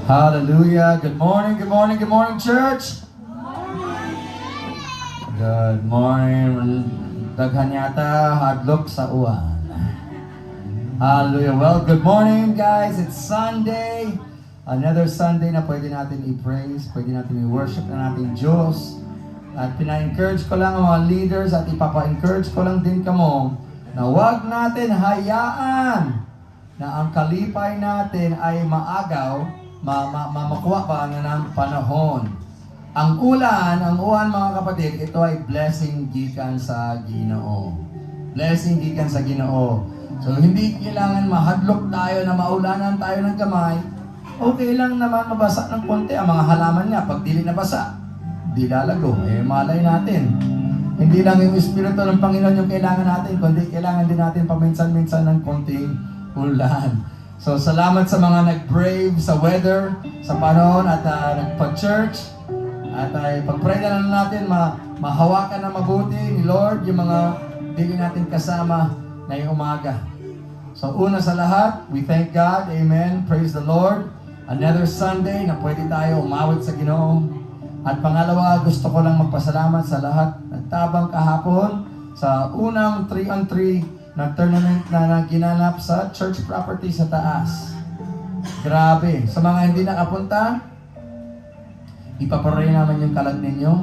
Hallelujah. Good morning, good morning, good morning, church. Good morning. Daghan yata hadlok sa uwan. Hallelujah. Well, good morning, guys. It's Sunday. Another Sunday na pwede natin i-praise, pwede natin i-worship na natin Diyos. At pina-encourage ko lang ang mga leaders at ipapa-encourage ko lang din kamo na huwag natin hayaan na ang kalipay natin ay maagaw, makuha pa ng panahon. Ang ulan mga kapatid, ito ay blessing gikan sa Ginoo. Blessing gikan sa Ginoo. So hindi kailangan mahadlok tayo na maulanan tayo ng kamay. Okay lang naman mabasa ng konti ang mga halaman niya. Pag dili nabasa, di lalago. Malay natin. Hindi lang yung Espiritu ng Panginoon yung kailangan natin, kundi kailangan din natin paminsan-minsan ng konting ulan. So, salamat sa mga nag-brave sa weather, sa panahon at nagpa-church. At pag-pray na lang natin, mahawakan na mabuti ni Lord yung mga dili natin kasama na yung umaga. So, una sa lahat, we thank God. Amen. Praise the Lord. Another Sunday na pwede tayo umawit sa Ginoo. At pangalawa, gusto ko lang magpasalamat sa lahat nagtabang kahapon sa unang 3-on-3 na tournament na ginanap sa church property sa taas. Grabe. Sa mga hindi nakapunta, ipaparay naman yung kalag ninyo.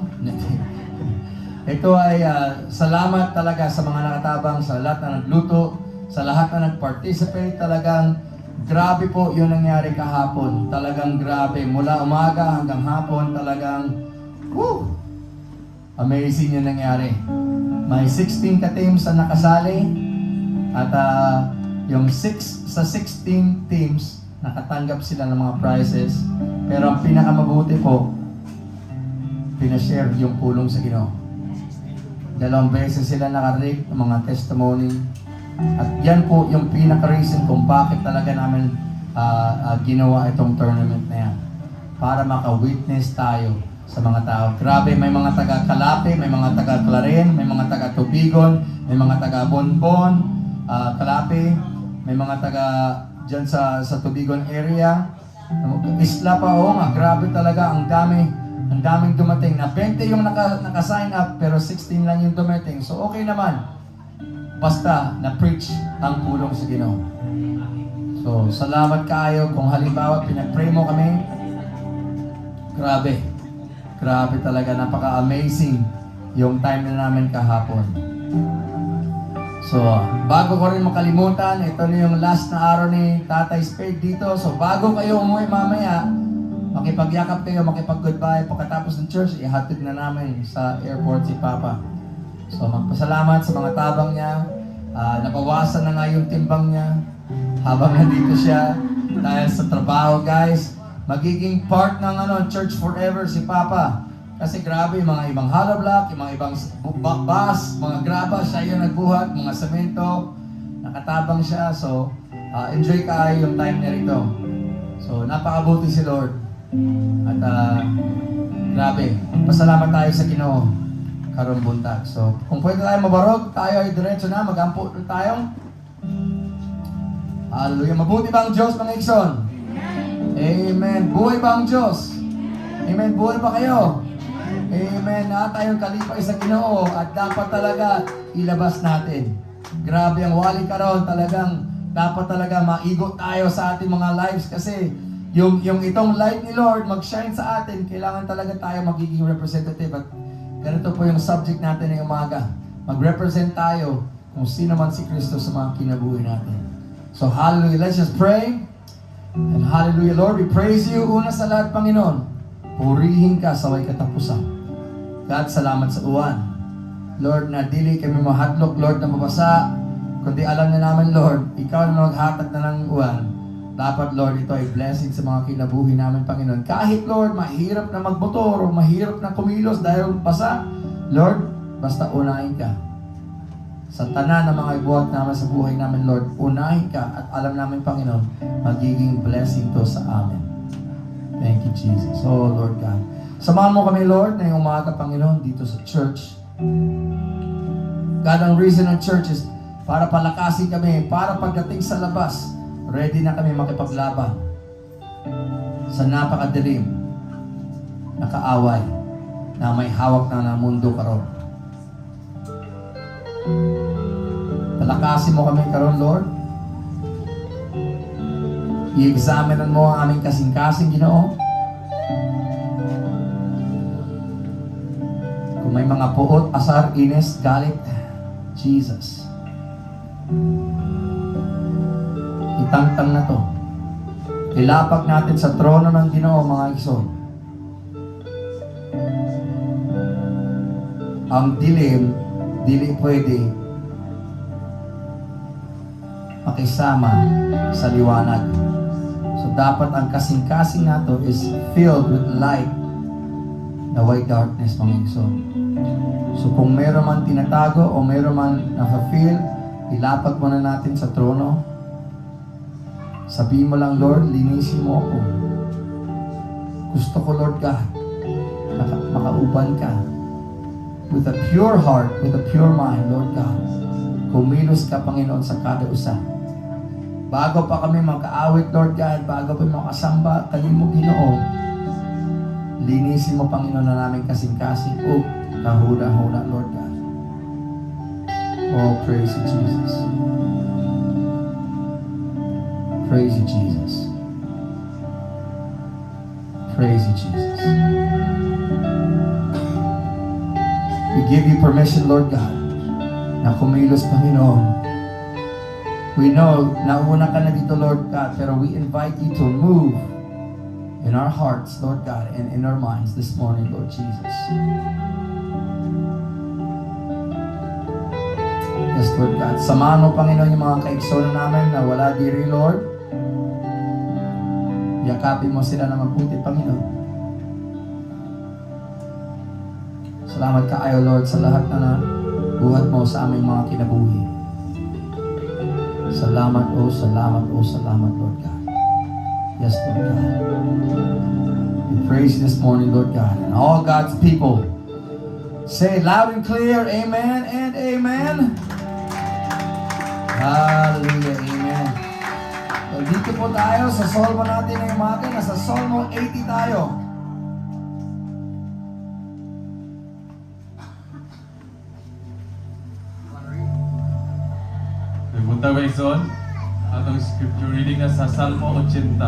Ito ay salamat talaga sa mga nakatabang, sa lahat na nagluto, sa lahat na nag-participate. Talagang grabe po yung nangyari kahapon. Talagang grabe. Mula umaga hanggang hapon, talagang amazing yung nangyari. May 16 ka-teams na nakasali. At yung 6 sa 16 teams, nakatanggap sila ng mga prizes. Pero ang pinakamabuti po, pinashare yung pulong sa Ginoo. 2 beses sila nakarate ng mga testimony. At yan po yung pinaka-reason kung bakit talaga namin ginawa itong tournament na yan. Para maka-witness tayo sa mga tao. Grabe, may mga taga-Kalape, may mga taga-Claren, may mga taga-Tubigon, may mga taga-Bonbon, Kalape, may mga taga dyan sa Tubigon area. Isla pa grabe talaga, ang daming dumating. Na 20 yung naka-sign up, pero 16 lang yung dumating. So okay naman. Basta na-preach ang pulong sa Ginoo. So salamat kayo kung halimbawa pinag-pray mo kami. Grabe talaga, napaka-amazing yung time na namin kahapon. So, bago ko rin makalimutan, ito na yung last na araw ni Tatay Spade dito. So, bago kayo umuwi mamaya, makipagyakap kayo, makipag-goodbye. Pagkatapos ng church, ihatid na namin sa airport si Papa. So, magpasalamat sa mga tabang niya. Nabawasan na nga yung timbang niya habang nandito siya. Dahil sa trabaho, guys, magiging part ng church forever si Papa. Kasi grabe, mga ibang hollow block, yung mga ibang bus, mga graba, siya yung nagbuhat, mga semento, nakatabang siya. So, enjoy ka yung time niya rito. So, napakabuti si Lord. At grabe, pasalamat tayo sa Ginoo karong buntag. So, kung pwede tayo mabarog, tayo ay diretso na, magampo tayo. Hallelujah. Mabuti ba ang Diyos, mga Ikson? Amen. Buhay ba ang Diyos? Amen. Buhay ba kayo? Amen. Na tayong kalipay sa Ginoo at dapat talaga ilabas natin. Grabe ang wali karon, talagang dapat talaga maigot tayo sa ating mga lives kasi yung itong light ni Lord mag-shine sa atin, kailangan talaga tayo magiging representative. At ganito po yung subject natin ngayong umaga. Mag-represent tayo kung sino man si Kristo sa mga kinabuhi natin. So hallelujah, let's just pray. And hallelujah, Lord, we praise you. Una sa lahat, Panginoon, purihin ka sa way katapusan. God, salamat sa uwan. Lord, na dili kami mahadlok, Lord, na mabasa, kundi alam na namin, Lord, ikaw na maghatag na ng uwan. Dapat, Lord, ito ay blessing sa mga kinabuhi namin, Panginoon. Kahit, Lord, mahirap na magmotor o mahirap na kumilos dahil basa, Lord, basta unahin ka. Sa tanan ng mga ibuhat namin sa buhay namin, Lord, unahin ka at alam namin, Panginoon, magiging blessing to sa amin. Thank you, Jesus. Oh, Lord God. Samahan mo kami, Lord, na yung umaga, Panginoon, dito sa church. God, ang reason ng church is para palakasin kami, para pagdating sa labas, ready na kami makipaglaban sa napakadilim na kaaway na may hawak na ng mundo karon. Palakasin mo kami karon, Lord. I-examinean mo ang aming kasing-kasing, Ginoo. Kung may mga puot, asar, inis, galit, Jesus, itangtang na to. Ilapag natin sa trono ng Ginoo, mga igsoon. Ang dilim, dili pwede makisama sa liwanag. So dapat ang kasing-kasing nato is filled with light na white darkness, mga igsoon. So kung meron man tinatago o meron man naka-feel, ilapag mo na natin sa trono. Sabihin mo lang, Lord, linisin mo ako. Gusto ko, Lord God, makauban ka. With a pure heart, with a pure mind, Lord God. Kumilos ka, Panginoon, sa kada usa. Bago pa kami magkaawit, Lord God, bago pa makasamba, kanin mo, Ginoo. Linisin mo, Panginoon, na namin kasing-kasing. O, kahula-hula, Lord God. Oh, praise you, Jesus. Praise you, Jesus. Praise you, Jesus. We give you permission, Lord God, na kumilos, Panginoon. We know, nauna ka na dito, Lord God, pero we invite you to move in our hearts, Lord God, and in our minds this morning, Lord Jesus. Yes, Lord God. Samahan mo, Panginoon, yung mga kaigsoon namin na wala diri, Lord. Yakapin mo sila na mabuti, Panginoon. Salamat kaayo, Lord, sa lahat na buhat mo sa aming mga kinabuhi. Salamat, salamat, salamat, Lord God. Yes, Lord God. We praise you this morning, Lord God. And all God's people say loud and clear, amen and amen. Hallelujah, amen. So, dito po tayo sa Salmo natin ngayong umaga. Nasa Salmo 80 tayo. Punta ba ison? Atong scripture reading na sa Salmo 80.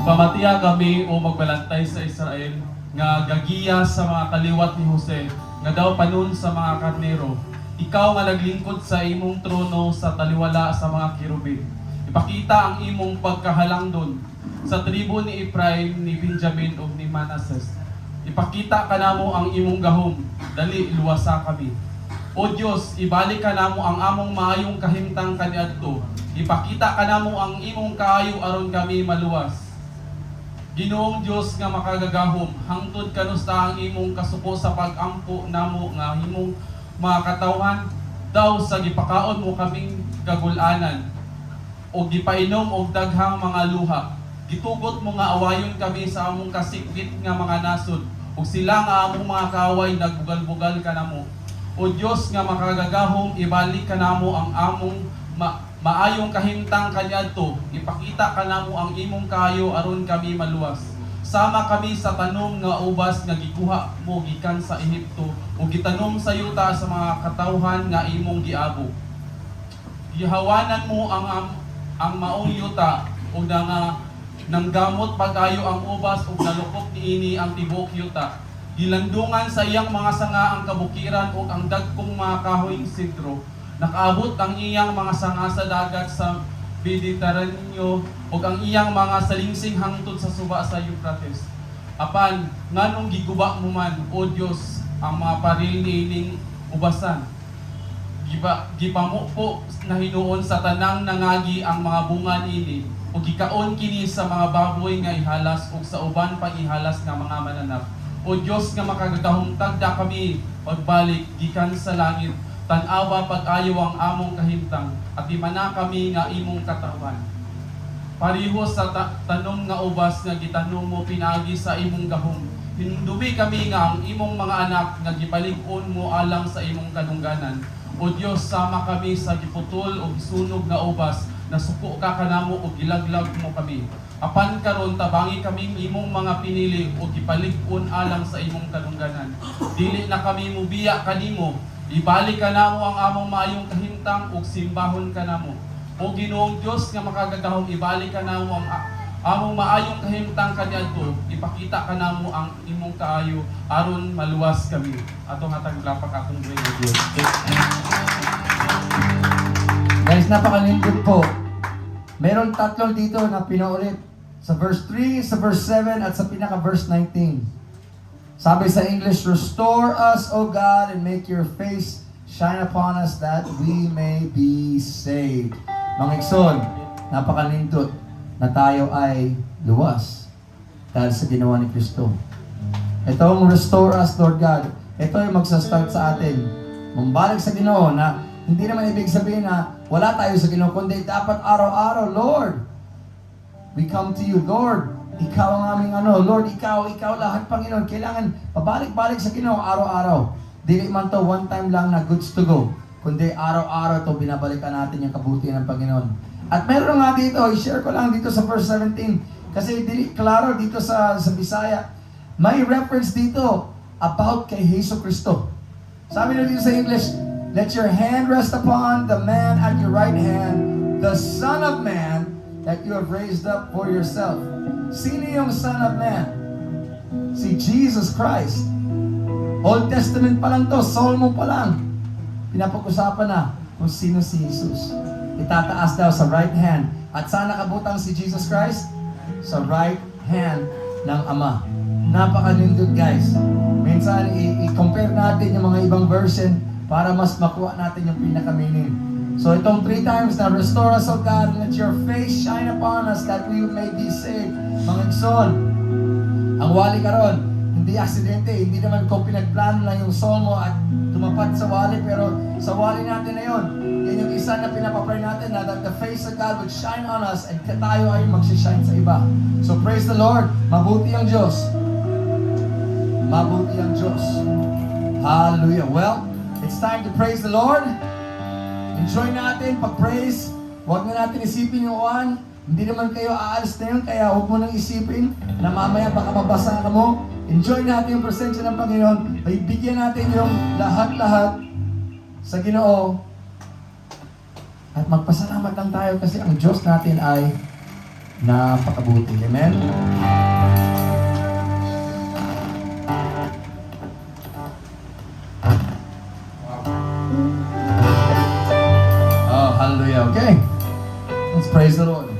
Pamatiya kami o magbalantay sa Israel nga gagiya sa mga kaliwat ni Jose nga daw panun sa mga karnero. Ikaw nga naglingkod sa imong trono sa taliwala sa mga kirubin. Ipakita ang imong pagkahalangdon sa tribo ni Ephraim, ni Benjamin o ni Manasseh. Ipakita ka namo ang imong gahom, dali luwasa kami. O Diyos, ibalik ka namo ang among maayong kahimtang kaniadto. Ipakita ka namo ang imong kaayo aron kami maluwas. Ginoong Diyos nga makagagahom, hangtod kanusta ang imong kasuko sa pag-ampo namo nga himong mga katawhan, daw sa gipakaon mo kaming kagulanan, o gipainom og daghang mga luha. Gitugot mo nga awayon kami sa among kasikbit nga mga nasod, ug sila nga among mga kaaway nagbugal-bugal ka namo. O Diyos nga makagagahom, ibalik ka namo ang among maayong kahimtang kaniadto. Ipakita ka namo ang imong kaayo aron kami maluwas. Sama kami sa tanom nga ubas nga gikuha mo gikan sa Ehipto, o gitanom sa yuta sa mga katawhan nga imong giabo. gihawanan mo ang maong yuta ug nang gamot pagayo ang ubas ug nalukop niini ang tibok yuta. Gilandungan sa iyang mga sanga ang kabukiran ug ang dagkong mga kahoyng sidro. Nakaabot ang iyang mga sanga sa dagat sa Mediteraneo ug ang iyang mga salingsing hangtod sa suba sa Euphrates. Apan nganong giguba mo man, O Dios, ang mga paril niining ubasan. Gipamo po na hinuon sa tanang nangagi ang mga bunga niini ug gikaon kini sa mga baboy nga ihalas ug sa uban pang ihalas nga mga mananap. O Dios nga makagagahong tagda kami pagbalik gikan sa langit, tan-awa pag-ayo ang among kahimtang at imana kami nga imong katawan. Pariho sa tanom nga ubas nga gitanom mo pinaagi sa imong gahom. Hinumdumi kami nga ang imong mga anak nga gipalig-on mo alang sa imong kadungganan. O Dios, sama kami sa giputol o gisunog nga ubas, nasuko ka kanamo o gilaglag mo kami. Apan karon tabangi kami imong mga pinili o gipalig-on alang sa imong kadungganan. Dili na kami mubiya kanimo, ibalik kanamo ang among maayong kahimtang ug simbahon kanamo. O Ginoong Dios nga makagagahom, ibalik kanamo ang among maayong kahimtang kaniadto, ipakita kanamo ang imong kaayo aron maluwas kami. Atong hatag lapak atong buhay nga Dios. Guys, napakalingkod po. Meron tatlo dito na pinaulit. Sa verse 3, sa verse 7, at sa pinaka-verse 19. Sabi sa English, "Restore us, O God, and make your face shine upon us that we may be saved." Mga ikson, napakalindot na tayo ay luwas dahil sa ginawa ni Kristo. Itong restore us, Lord God, ito ay magsa-start sa atin. Mambalik sa Ginoo na hindi naman ibig sabihin na wala tayo sa Ginoo, kundi dapat araw-araw, Lord, we come to you, Lord, ikaw ang aming Lord, ikaw lahat, Panginoon. Kailangan pabalik-balik sa Ginoo araw-araw. Dili man to one time lang na goods to go, kundi araw-araw to binabalikan natin yung kabutihan ng Panginoon. At meron nga dito, i-share ko lang dito sa verse 17, kasi dili klaro dito sa Bisaya. May reference dito about kay Hesus Kristo. Sabi na dito sa English, "Let your hand rest upon the man at your right hand, the Son of Man that you have raised up for yourself." Sino yung Son of Man? Si Jesus Christ. Old Testament pa lang to, Solomon pa lang. Pinapag-usapan na kung sino si Jesus. Itataas daw sa right hand. At saan nakabutang si Jesus Christ? Sa right hand ng Ama. Napakalindot, guys. Minsan, i-compare natin yung mga ibang version para mas makuha natin yung pinaka-meaning. So itong 3 times na, "Restore us, O God, and let your face shine upon us that we may be saved." Mga ikson, ang wali karon, hindi aksidente, hindi naman ko pinagplano lang yung Solmo at tumapat sa wali, pero sa wali natin na yun, yan yung isa na pinapapray natin na that the face of God would shine on us and tayo ay magsishine sa iba. So praise the Lord, mabuti ang Diyos. Mabuti ang Diyos. Hallelujah. Well, it's time to praise the Lord. Enjoy natin pag-praise. Huwag na natin isipin yung uwan. Hindi naman kayo aalis na yun, kaya huwag mo nang isipin na mamaya baka mabasa ka mo. Enjoy natin yung presensya ng Panginoon. Bigyan natin yung lahat-lahat sa Ginoo. At magpasalamat lang tayo kasi ang Diyos natin ay napakabuti. Amen? Oh, hallelujah. Okay. Let's praise the Lord.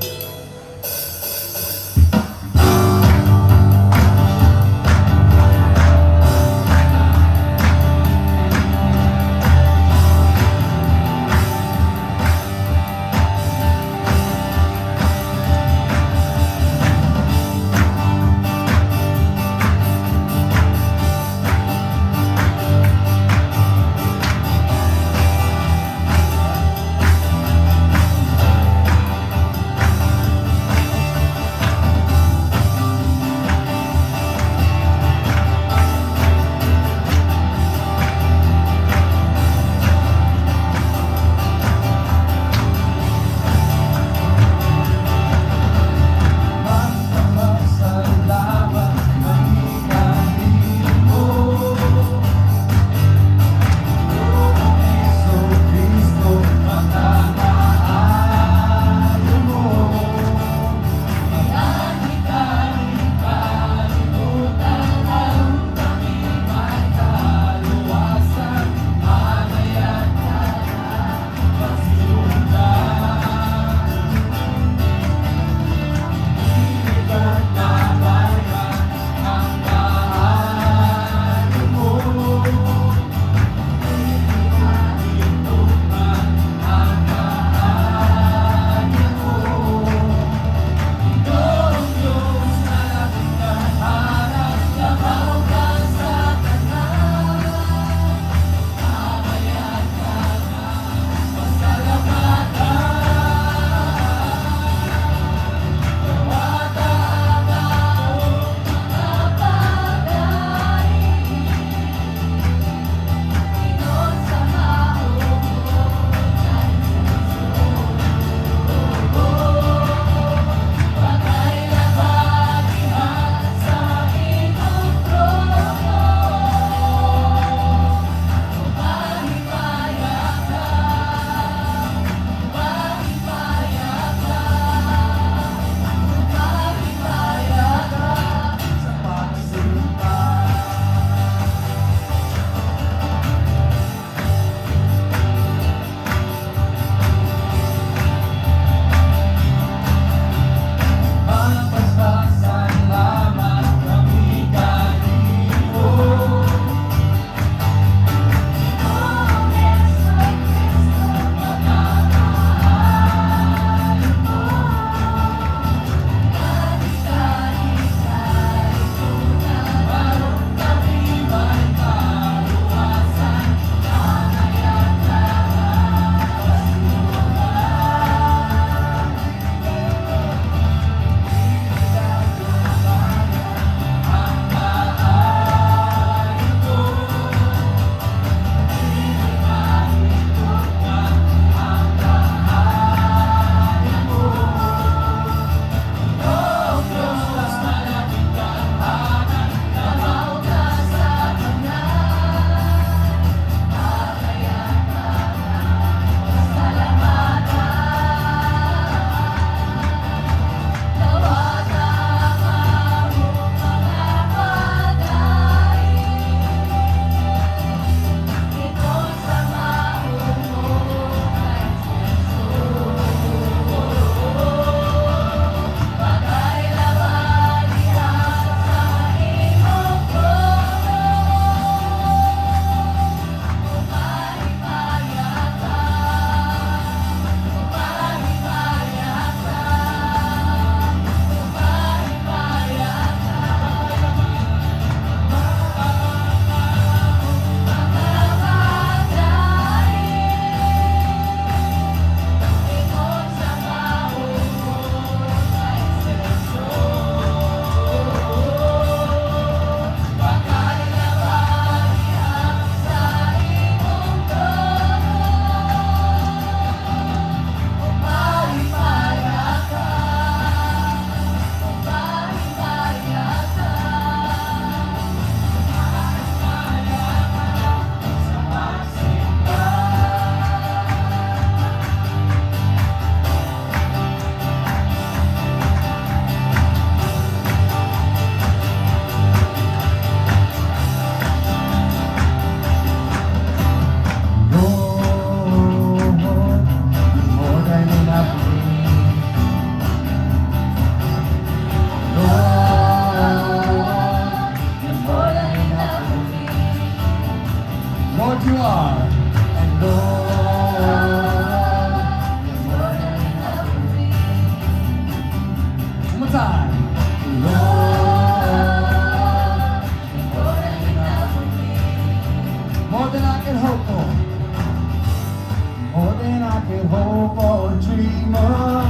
I could hope or dream of.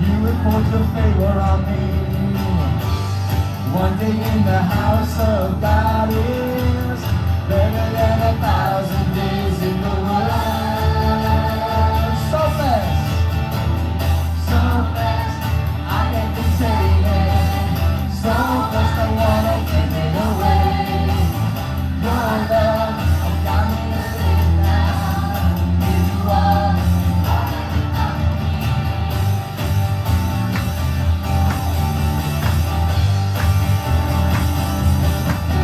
You would put your favor on me. One day in the house of God is better than 1,000 days in the world. So fast, I can't contain it. So fast, I wanna give it away. Your love has got me to sing now. Here you are.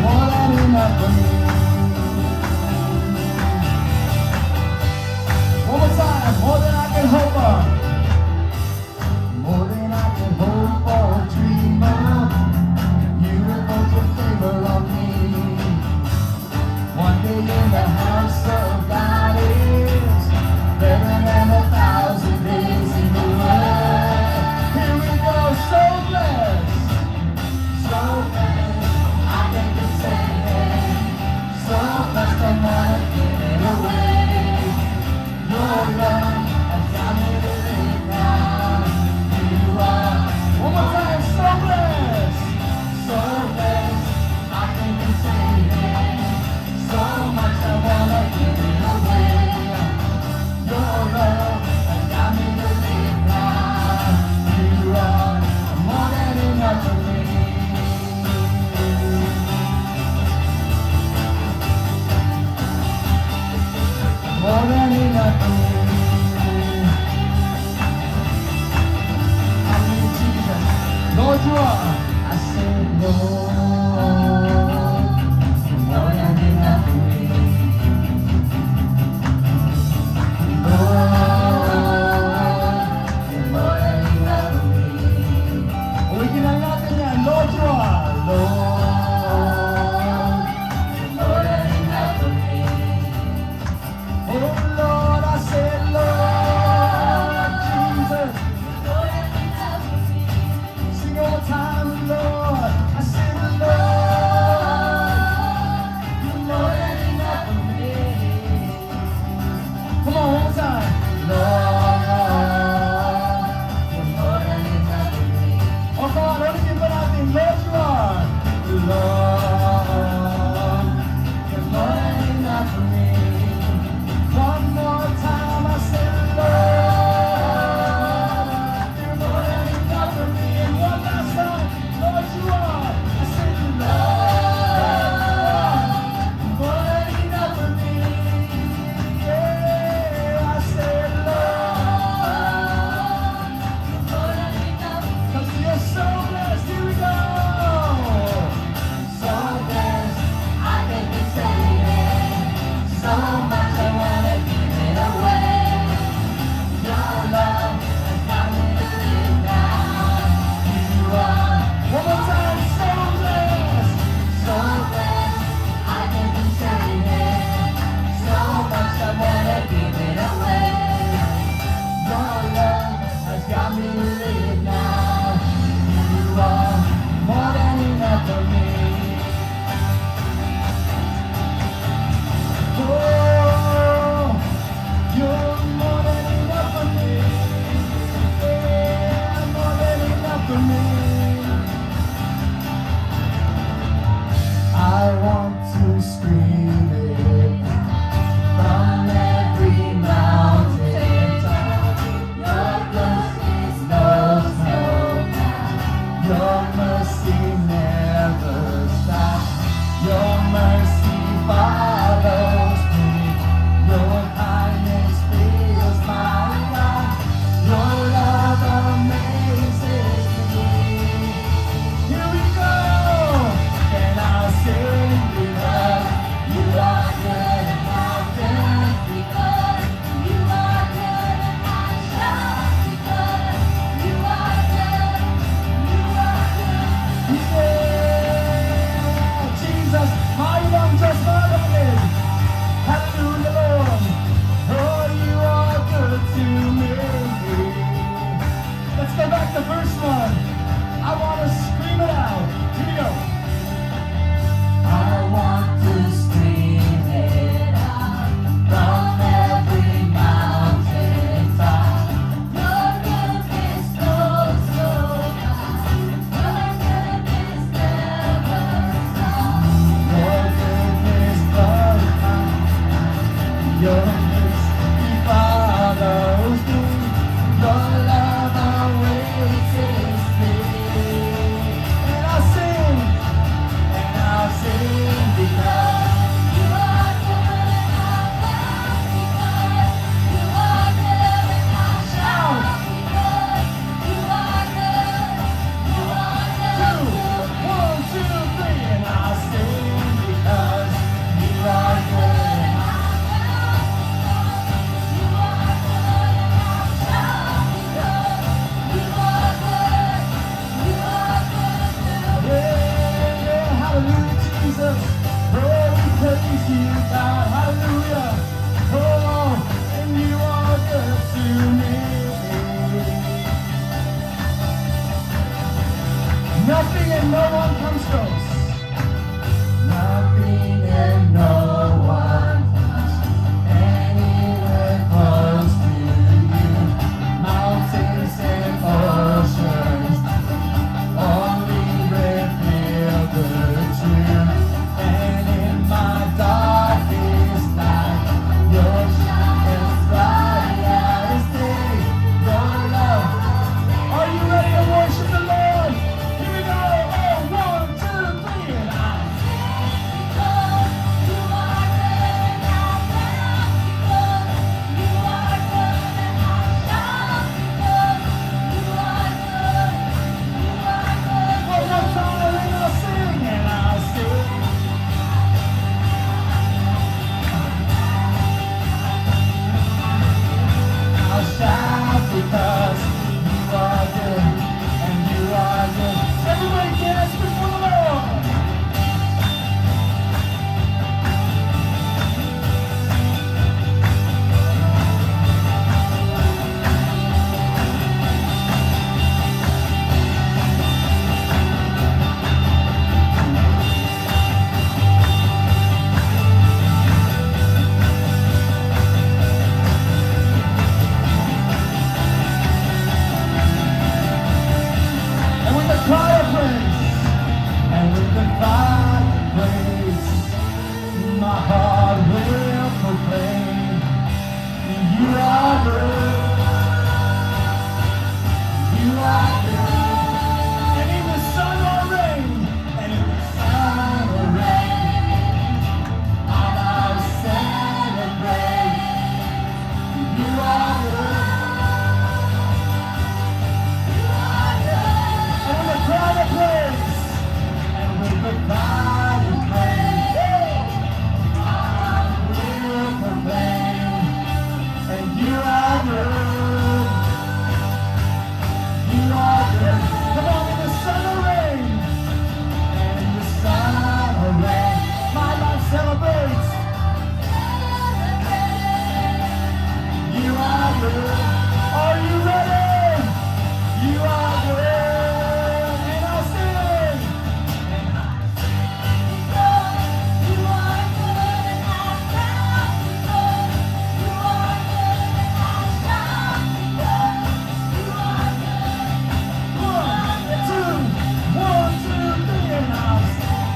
More than enough for me. because you are good, and you are good. Everybody dance before the Lord. And with the cry of praise, and with the cry of praise, my heart will proclaim, you are good, you are good. And in the sun or rain, and in the sun or rain, I'll celebrate, you are good. And with the cry of praise, and with the cry of praise, I will proclaim, and you are good, you are good. Come on, in the sun or rain, and in the sun or rain, my life celebrates, you are good. Are you ready? You are good, and I'll sing. One, two, three, and I'll sing.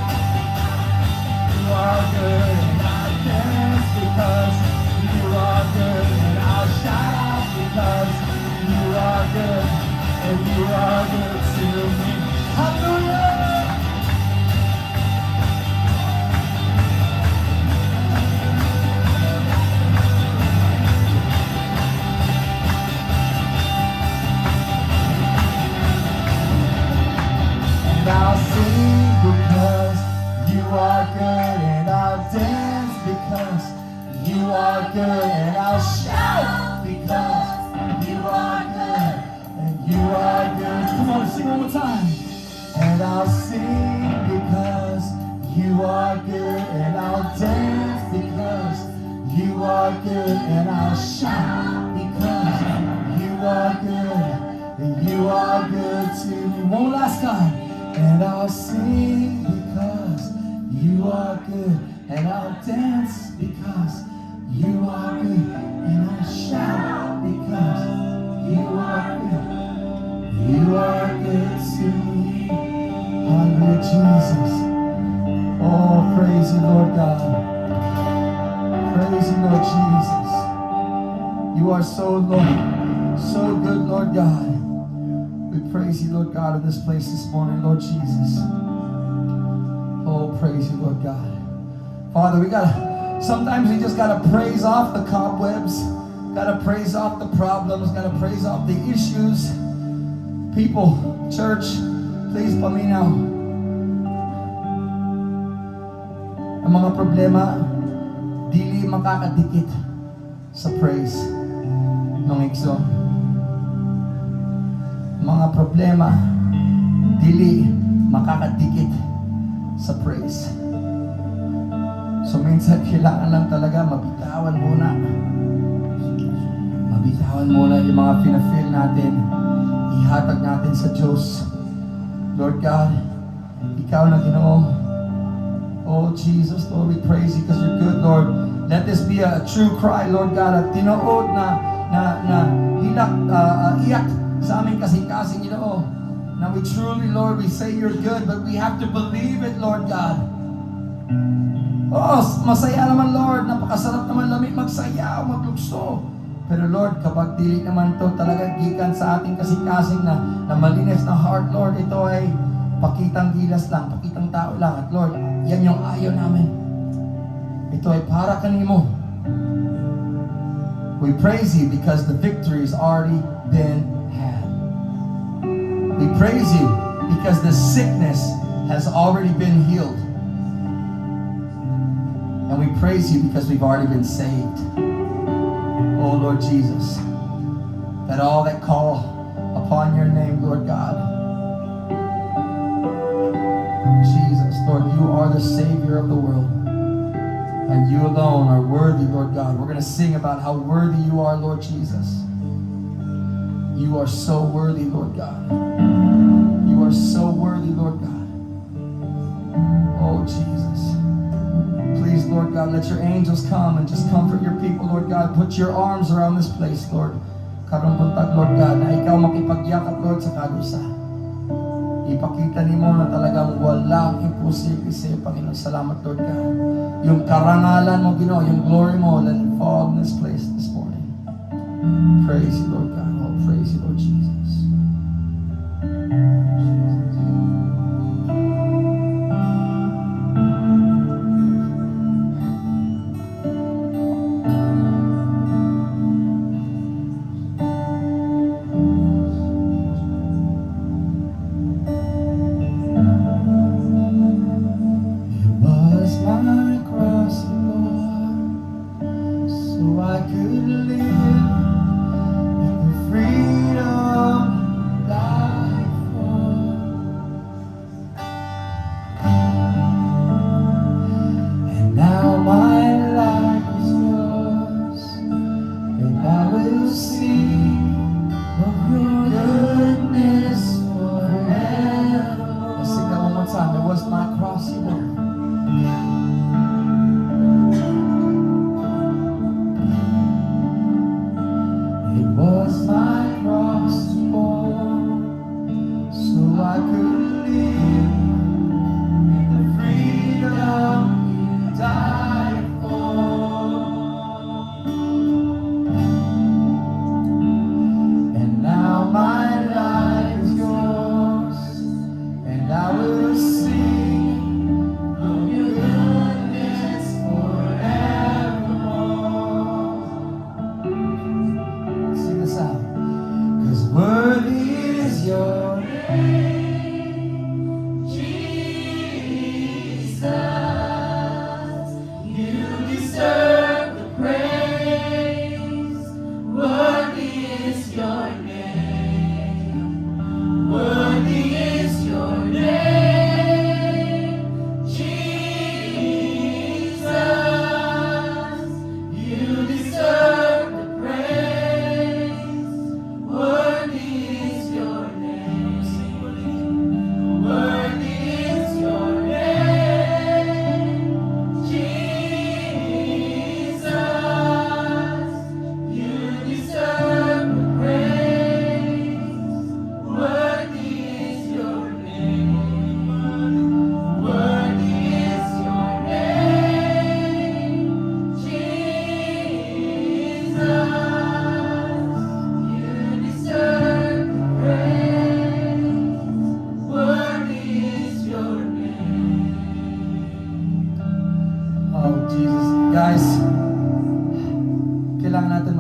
You are good, and I'll dance because you are good, and I'll shout because you are good, and you are good to me. Hallelujah! And I'll sing because you are good, and I'll dance because you are good, and I'll shout because you are good, and you are good. Come on, sing one more time. And I'll sing because you are good, and I'll dance because you are good, and I'll shout because you are good, and you are good to me. One last time. And I'll sing because you are good, and I'll dance because you are good, and I'll shout because you are good. You are good to me. Hallelujah, Jesus. Oh, praise you, Lord God. Praise you, Lord Jesus. You are so, Lord, so good, Lord God. We praise you, Lord God, in this place this morning, Lord Jesus. Oh, praise you, Lord God. Father, sometimes we just gotta praise off the cobwebs, gotta praise off the problems, gotta praise off the issues. People, church, please paminaw. Ang mga problema, dili makakadikit sa praise ng Igsoon. Mga problema, dili makakadikit sa praise. So minsan kailangan lang talaga mabitawan muna. Mabitawan muna yung mga pina-feel natin. Ihatag natin sa Diyos. Lord God, Ikaw na Ginoo. Oh Jesus, Lord, we praise you because you're good, Lord. Let this be a true cry, Lord God, at tinuod na hilak, iyak sa aming kasing-kasing, Ginoo. Now we truly, Lord, we say you're good, but we have to believe it, Lord God. Oh, masaya naman, Lord. Napakasarap naman lamig magsayaw, maglukso. Pero Lord, kapag dili naman to talaga gikan sa ating kasing-kasing na malinis na heart, Lord, ito ay pakitang gilas lang, pakitang tao lang. At Lord, yan yung ayaw namin. Ito ay para kanimo. We praise you because the victory has already been had. We praise you because the sickness has already been healed. And we praise you because we've already been saved. Oh Lord Jesus, that all that call upon your name, Lord God, Jesus, Lord, you are the Savior of the world. And you alone are worthy, Lord God. We're going to sing about how worthy you are, Lord Jesus. You are so worthy, Lord God. You are so worthy, Lord God. Oh, Jesus. Please, Lord God, let your angels come and just comfort your people, Lord God. Put your arms around this place, Lord. Karong buntag, Lord God, na ikaw makipagyakap, Lord, sa kadusa. Ipakita ni mo na talagang walang imposible sa iyo, Panginoon. Salamat, Lord God. Yung karangalan mo, Ginoo, yung glory mo, let it fall in this place this morning. Praise you, Lord God. Oh, praise you, Lord Jesus.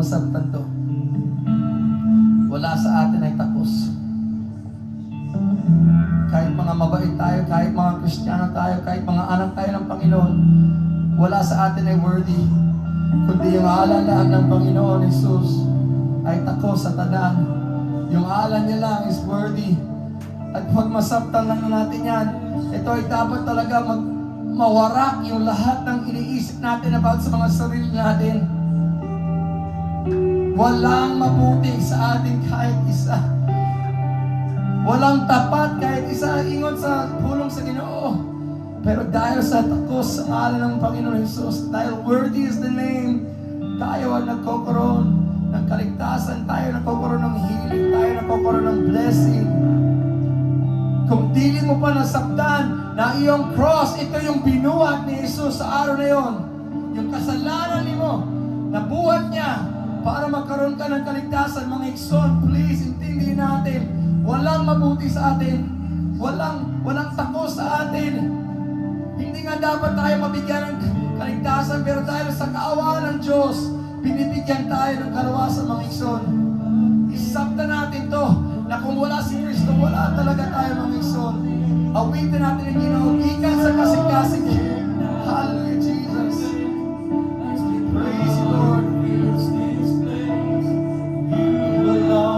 Masabtan to. Wala sa atin ay tapos. Kahit mga mabait tayo, kahit mga Kristiyano tayo, kahit mga anak tayo ng Panginoon, wala sa atin ay worthy. Kundi yung alalaan ng Panginoon Jesus ay takos sa tanan. Yung alan niya lang is worthy. At pag masabtan lang natin yan, ito ay dapat talaga mawarak yung lahat ng iniisip natin about sa mga sarili natin. Walang mabuti sa atin kahit isa. Walang tapat kahit isa. Ingon sa pulong sa Ginoo. Pero dahil sa takos sa ngalan ng Panginoon Jesus, dahil worthy is the name, tayo ang nagkakaroon ng kaligtasan, tayo nagkakaroon ng healing, tayo nagkakaroon ng blessing. Kung dili mo pa nasaktan na iyong cross, ito yung binuhat ni Jesus sa araw na yon. Yung kasalanan mo, nabuhat niya para magkaroon ka ng kaligtasan. Mga ikson, please, intindihin natin. Walang mabuti sa atin. Walang takos sa atin. Hindi nga dapat tayo mabigyan ng kaligtasan, pero dahil sa kaawaan ng Diyos, binibigyan tayo ng kalawasan, mga ikson. Isabta natin to, na kung wala si Kristo, wala talaga tayo, mga ikson. Awitin natin ang Ginoo, ikan sa kasing-kasing. Hallelujah, Jesus. Praise you, Lord. You belong.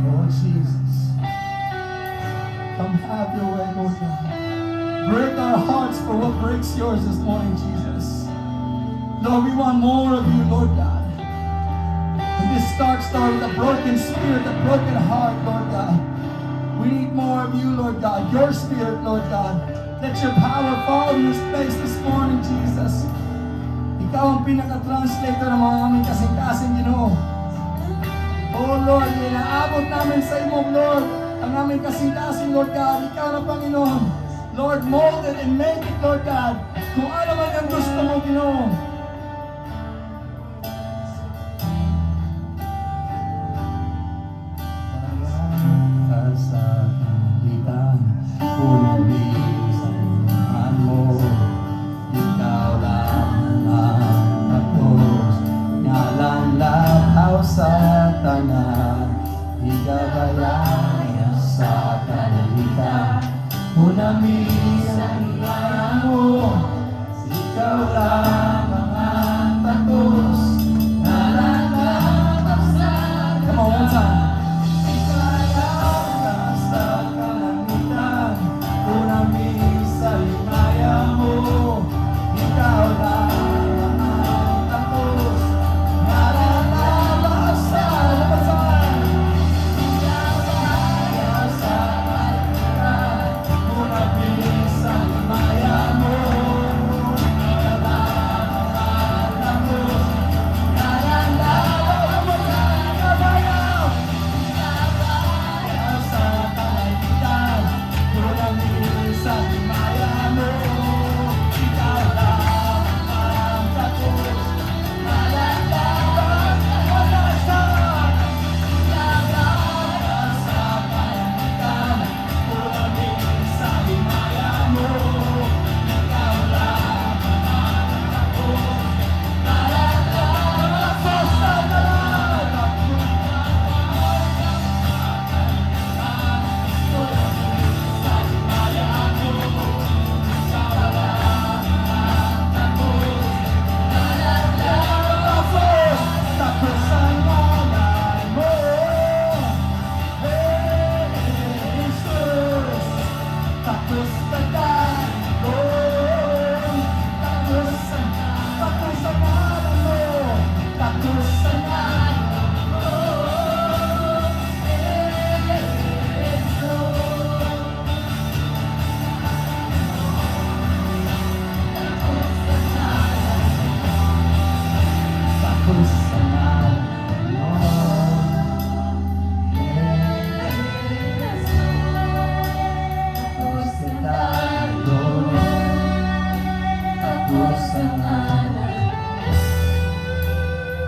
Oh, Jesus. Come have your way, Lord God. Break our hearts for what breaks yours this morning, Jesus. Lord, we want more of you, Lord God. And this starts, Lord, with a broken spirit, a broken heart, Lord God. We need more of you, Lord God. Your spirit, Lord God. Let your power fall in this place this morning, Jesus. Ikaw ang pinaka-translator ng mga aming kasing-kasing, Ginoo. Oh Lord, inaabot namin sa imo, Lord, ang aming kasing-kasing, Lord God. Ikaw na Panginoon. Lord, mold it and make it, Lord God. Kung ano man ang gusto mo, Ginoo. Sa kagitan, kunin sa iman mo. Ikaw lang ang tapos. Ngalan lahaw sa tanan. Igabayan sa kagitan. Kunin sa iman mo. Ikaw lang ang tapos. Ngalan lahaw sa tanan. Come on, one time.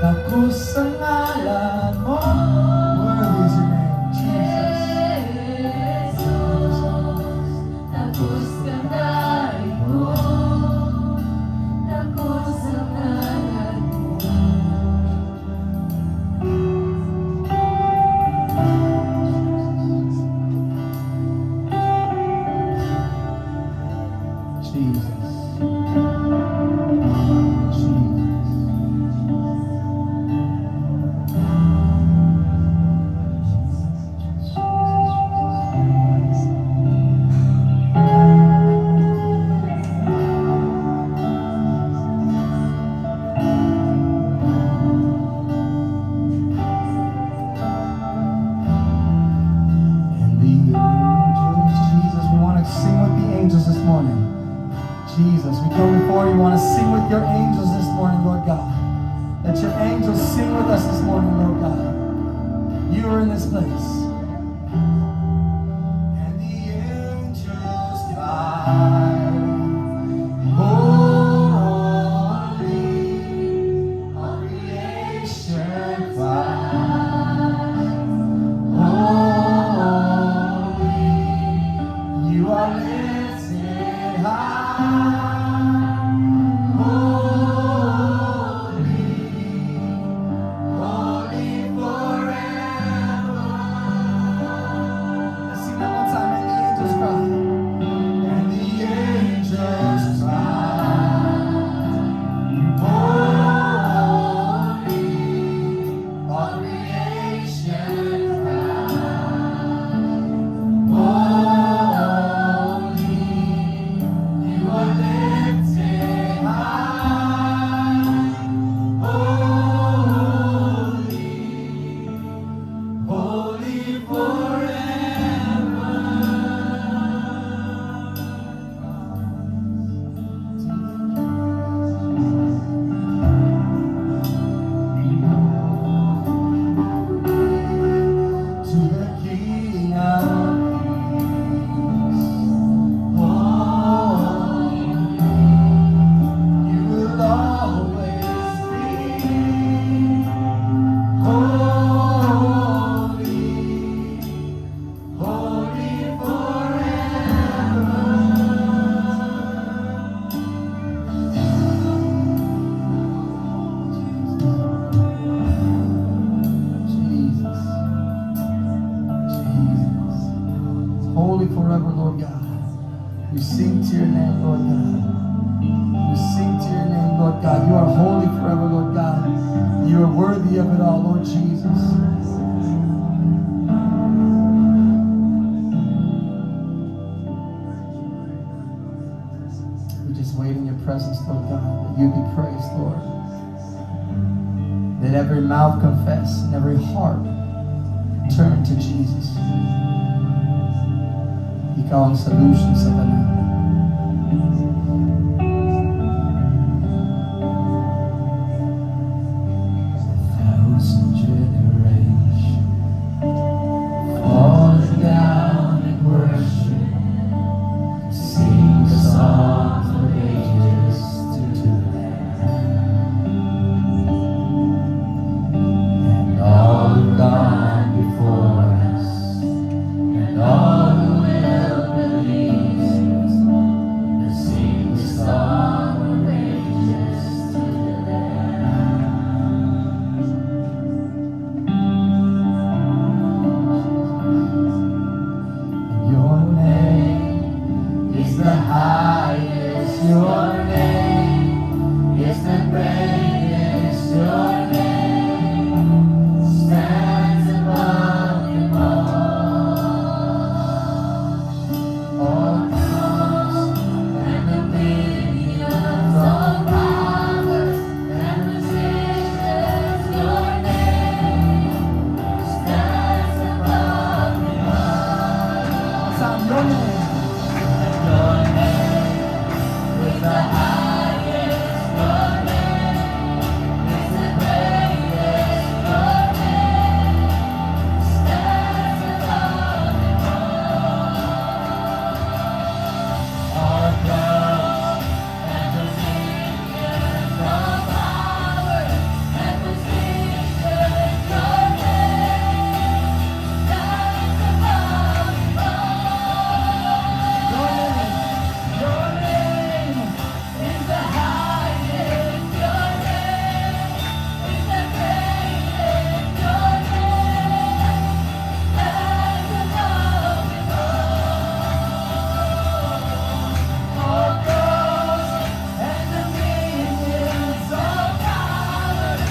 Takos sa ngalan mo. Worthy is your name, Jesus. Takos sa ngalan mo. Takos sa ngalan mo. Jesus. Jesus, we come before you. We want to sing with your angels this morning, Lord God. Let your angels sing with us this morning, Lord God. You are in this place. And the angels cry. your name, Lord God. We sing to your name, Lord God. You are holy forever, Lord God. You are worthy of it all, Lord Jesus. We just wait in your presence, Lord God, that you be praised, Lord. Let every mouth confess and every heart turn to Jesus. Ikaw ang solution sa tanan. Thousand generations falling down in worship, sing the songs of ages to the Lamb. And all who gone before us, and all who will believe, sing the song of ages to the Lamb. Your name is the highest. Your name is the greatest. Your name stands above them all thrones and dominions, all powers and positions. Your name stands above them all. Sound your name. Your name is the highest. Your name is the greatest. Your name stands above them all thrones and dominions, all powers and positions. Your name stands above them all. Your name is the highest. Your name is the greatest. Your name stands above them all thrones and dominions, all powers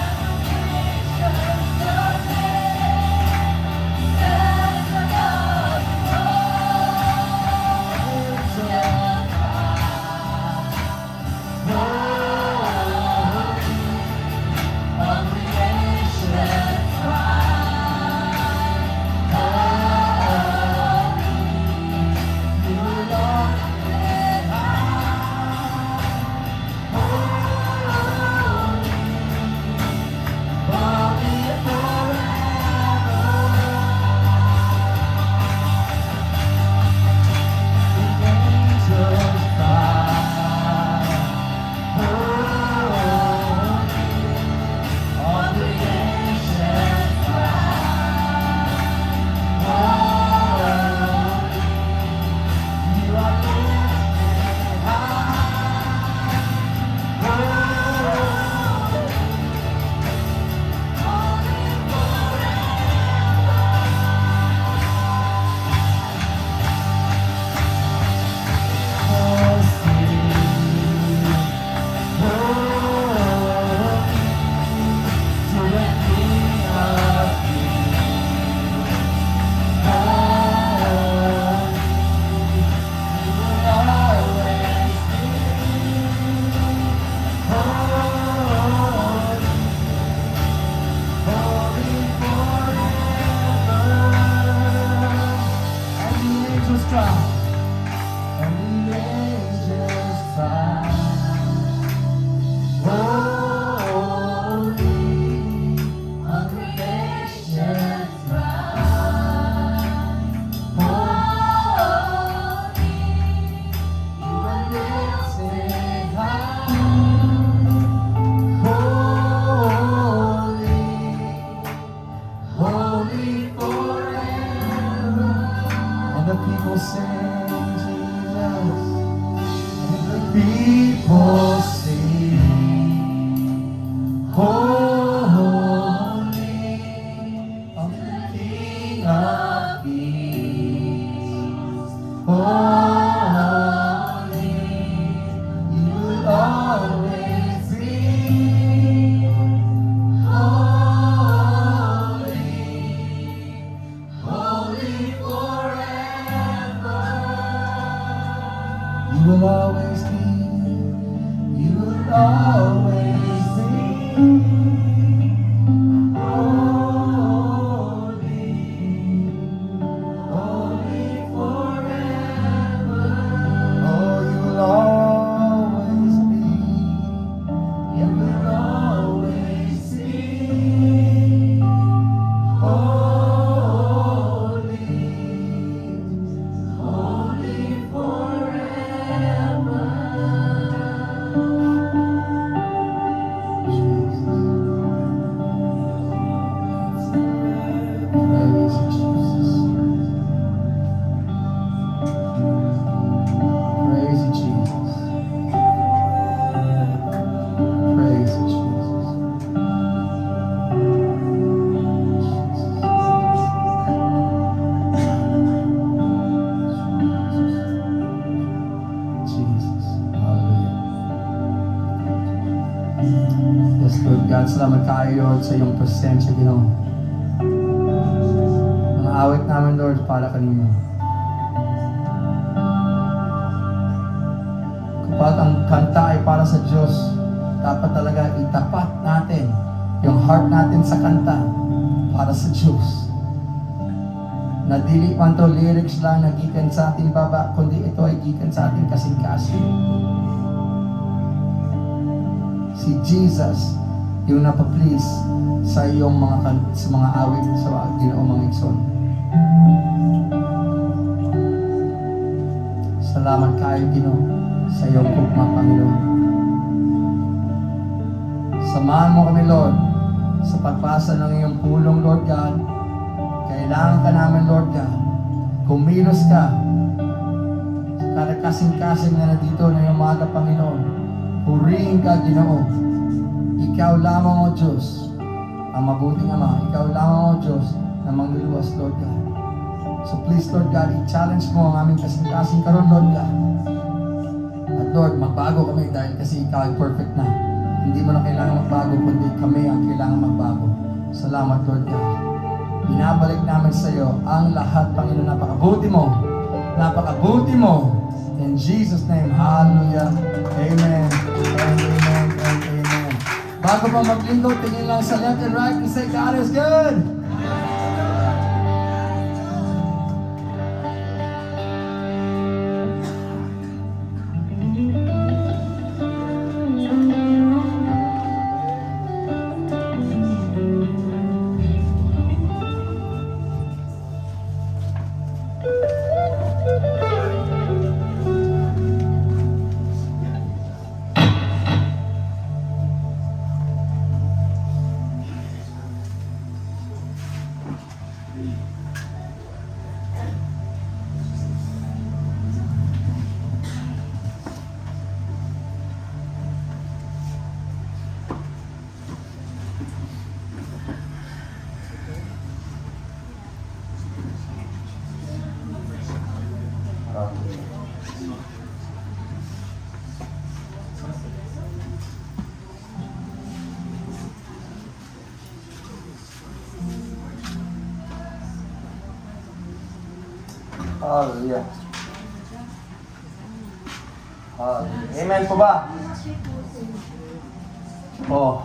and positions. Your name stands above them all. All creation cries, holy, you alone is high. Holy, holy forever. The angels cry, holy. All creation cries, holy, you are lifted high. Holy, and the angels cry, holy, all creation cries, holy, you are lifted high, holy, holy forever. And the people sing Jesus. And the people sing holy of the King of Kings. Holy always be, you will always be holy, holy forever. Oh, you will always be, you will always be holy, holy forever. Praise you, Jesus. Praise you, Jesus. Praise you, Jesus. Jesus. Hallelujah. Yes, Lord God, salamat kayo, Lord, sa iyong presensya, Ginoo. Mga awit namin, Lord, para kanino. Kapag ang kanta ay para sa Diyos, dapat talaga itapat natin yung heart natin sa kanta para sa Diyos. Na dili man to lyrics lang na gikan sa ating baba, kundi ito ay gikan sa ating kasing-kasing. Si Jesus yung napaplease sa iyong sa mga awit sa Ginoo mga igsoon. Salamat kayo, Ginoo, sa iyong kugma, Panginoon. Samahan mo kami, Lord, sa pagpasa ng iyong pulong, Lord God. Kailangan ka namin, Lord God. Kumilos ka sa kada kasing-kasing na nandito na iyong mga Panginoon. Purihin ka, Ginoo. Ikaw lamang, O Diyos, ang mabuting Ama. Ikaw lamang, O Diyos, na mangluluwas, Lord God. So please, Lord God, i-challenge mo ang aming kasing-kasing karon, Lord God. At Lord, magbago kami dahil kasi ikaw ay perfect na. Hindi mo na kailangan magbago, kundi kami ang kailangan magbago. Salamat, Lord God. Binabalik namin sa iyo ang lahat, Panginoon. Napakabuti mo. Napakabuti mo. In Jesus' name, hallelujah. Amen. And amen. And amen. Bago pa maglingkod, tingin lang sa left and right and say, God is good. Hallelujah. Hallelujah. Amen po ba? Oh.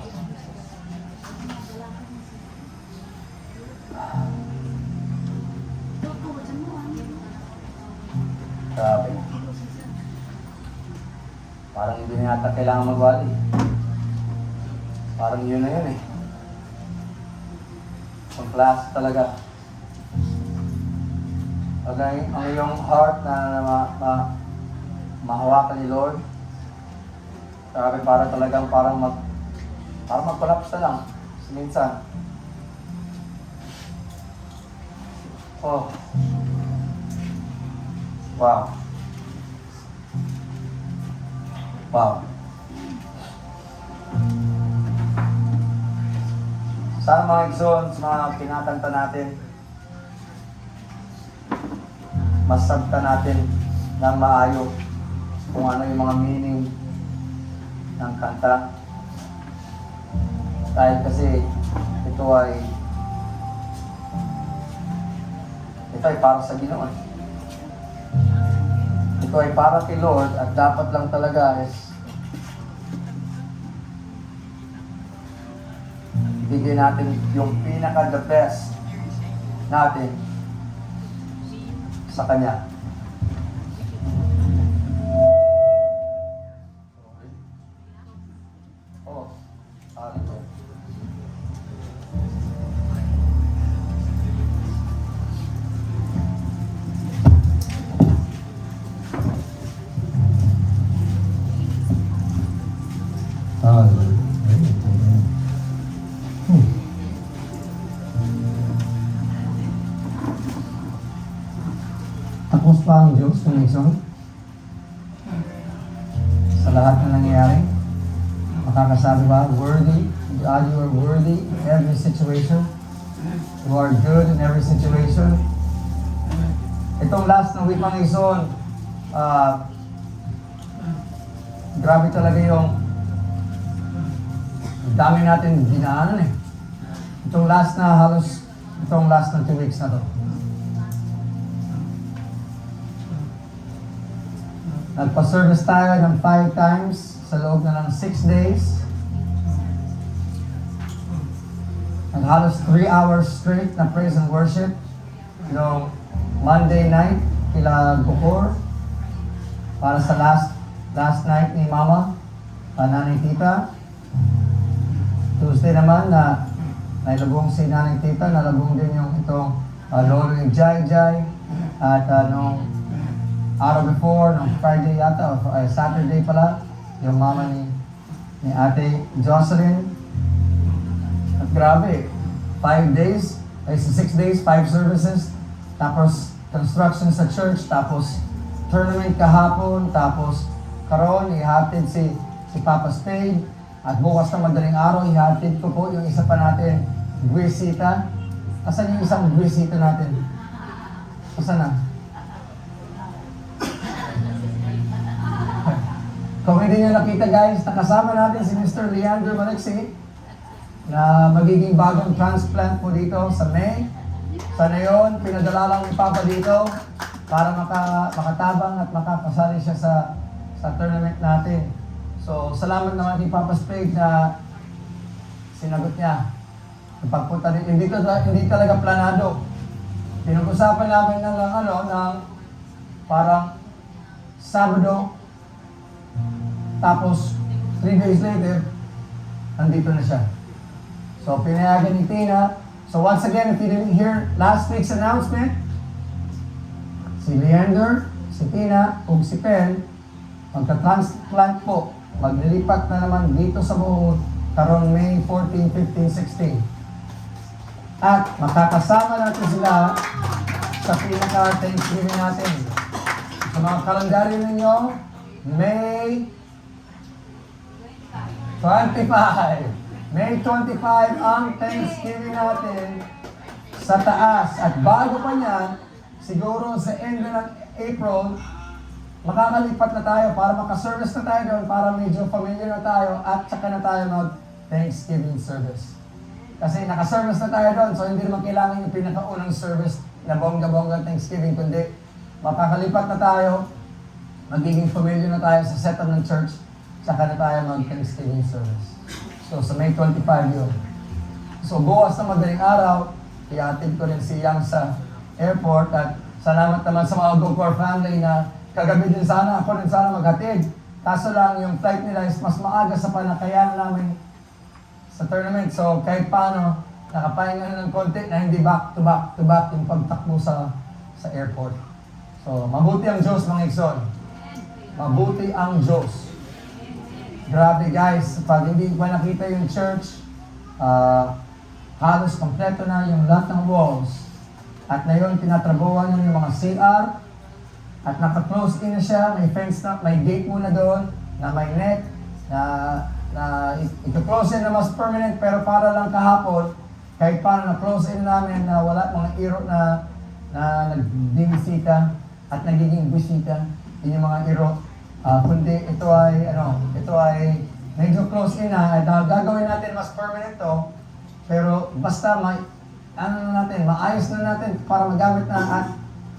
Grabe. Parang hindi na yata kailangan magwali. Parang yun na yun eh. Ang class talaga. Ang iyong heart na mahawakan ni Lord. Grabe, para talagang parang mag-collapse na lang. Minsan. Oh. Wow. Wow. Sa mga igsoon, sa mga kinakanta natin, masagta natin ng maayo kung ano yung mga meaning ng kanta. Dahil kasi ito ay para sa Ginoo. ito ay para kay Lord at dapat lang talaga is bigyan natin yung pinaka the best natin sa Kanya. Oh, hallelujah. Tapos pa ang Diyos ng Nixon sa lahat na nangyayari. Makakasabi ba, worthy? God, you are worthy in every situation. You are good in every situation. Itong last na week ng Nixon, grabe talaga yung dami natin dinaanan eh. Itong last na 2 weeks na to. Nagpa-service tayo ng 5 times sa loob na ng 6 days. Halos 3 hours straight na praise and worship. Noong Monday night, kila Bukor, para sa last night ni Mama, Nanay Tita. Tuesday naman na nailabong si Nanay Tita, nalabong din yung itong Lolo ni Jai Jai. At nung araw before, nung Friday yata, o Saturday pala, yung mama ni Ate Jocelyn. At grabe, 6 days, 5 services, tapos construction sa church, tapos tournament kahapon, tapos karon ihatid si Papa Spade, at bukas na madaling araw, ihatid ko po yung isa pa natin, buwisita. Asan yung isang buwisita natin? Asan na? Kung hindi nyo nakita guys, nakasama natin si Mr. Leander Malexi na magiging bagong transplant po dito sa May. Sana yun, pinadala lang ni Papa dito para makatabang at makapasali siya sa tournament natin. So, salamat naman kay Papa Spade na sinagot niya. Pagpunta rin, hindi talaga planado. Pinag-usapan namin ng parang Sabado. Tapos, 3 days later, nandito na siya. So, pinayagan ni Tina. So, once again, if you didn't hear last week's announcement, si Leander, si Tina, ug si Pen, magka-transplant po. Maglilipat na naman dito sa buong karong May 14, 15, 16. At makakasama natin sila sa pinaka-Thanksgiving natin. Sa mga kalendaryo ninyo, May 25. May 25 ang Thanksgiving natin sa taas. At bago pa niyan, siguro sa end ng April, makakalipat na tayo para makaservice na tayo doon, para medyo familiar na tayo at saka na tayo mag-Thanksgiving service. Kasi nakaservice na tayo doon, so hindi naman kailangan yung pinakaunang service na bongga-bongga Thanksgiving, kundi makakalipat na tayo, magiging familiar na tayo sa setup ng church, saka na tayo mag-Thanksgiving service. So, sa May 25 yun. So, bukas na madaling araw, iatid ko rin si Yang sa airport at salamat naman sa mga Gokor family na kagabi din sana, ako rin sana maghatid. Kaso lang, yung flight nila is mas maaga sa panakayan namin sa tournament. So, kahit paano, nakapahinga na ng konti na hindi back to back yung pagtakbo sa airport. So, mabuti ang Diyos, mga Ikson. Mabuti ang Diyos. Grabe guys, pag hindi pa nakita yung church, halos kompleto na yung lahat ng walls. At na yun, tinatrabuhan niya yung mga CR. At naka-close in na siya, may fence na, may gate muna doon, na may net, na ito-close in na mas permanent, pero para lang kahapon, kahit paano na-close in namin na wala mga iro na nagbimisita at nagiging bisita, yun yung mga iro. Kundi ito ay medyo close in na, at gagawin natin mas permanent to, pero basta maayos na natin para magamit na at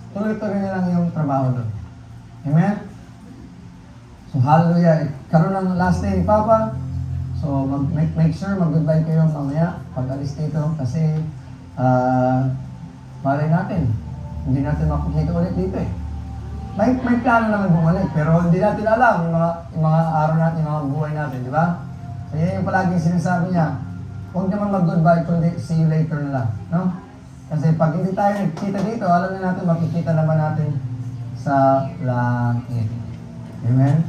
tuloy-tuloy na lang yung trabaho doon. Amen? So, hallelujah. Karoon ng last day ni Papa. So, make sure mag-goodbye kayo mamaya pag-alis dito kasi malay natin, hindi natin makikita ulit dito eh. May plano naman bumalik, pero hindi natin alam yung mga araw natin, yung mga buhay natin, di ba? So, yan yung palaging sinasabi niya. Huwag naman mag-goodbye, kundi see you later na lang, no? Kasi pag hindi tayo nagkita dito, alam na natin, makikita naman natin sa langit. Amen?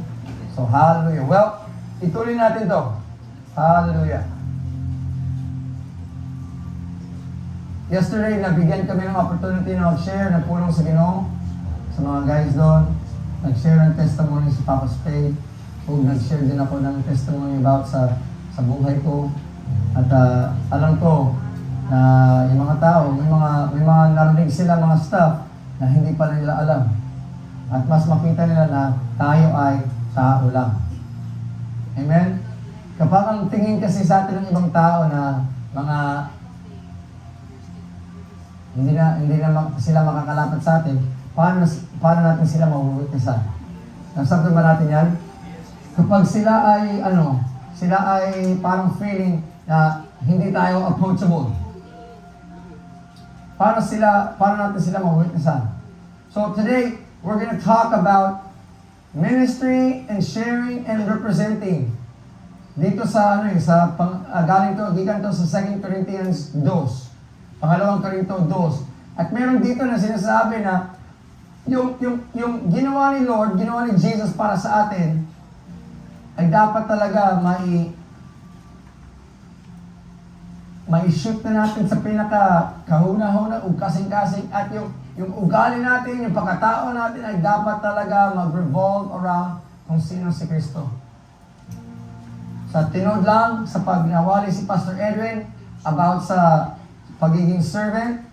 So, hallelujah. Well, ituloy natin to. Hallelujah. Yesterday, nabigyan kami ng opportunity na mag-share ng pulong sa Ginoo sa mga guys doon. Nag-share ng testimony si Papa Spade. O nag-share din ako ng testimony about sa buhay ko. At alam ko na yung mga tao, may mga narinig sila mga staff na hindi pa nila alam. At mas makita nila na tayo ay tao lang. Amen? Kapag ang tingin kasi sa atin ng ibang tao na mga hindi na sila makakalapit sa atin, paano natin sila mawuwitnesan? Nasabi ba natin yan? Kapag sila ay parang feeling na hindi tayo approachable. Paano natin sila mawuwitnesan? So today, we're going to talk about ministry and sharing and representing. Dito sa gikan to sa 2 Corinthians 2. Pangalawang Korinto 2. At meron dito na sinasabi na yung ginawa ni Lord, ginawa ni Jesus para sa atin, ay dapat talaga shoot na natin sa pinaka-kahuna-huna o kasing-kasing at yung ugali natin, yung pagkatao natin ay dapat talaga mag-revolve around kung sino si Kristo. Sa tinod lang, sa pagnawali si Pastor Edwin about sa pagiging servant,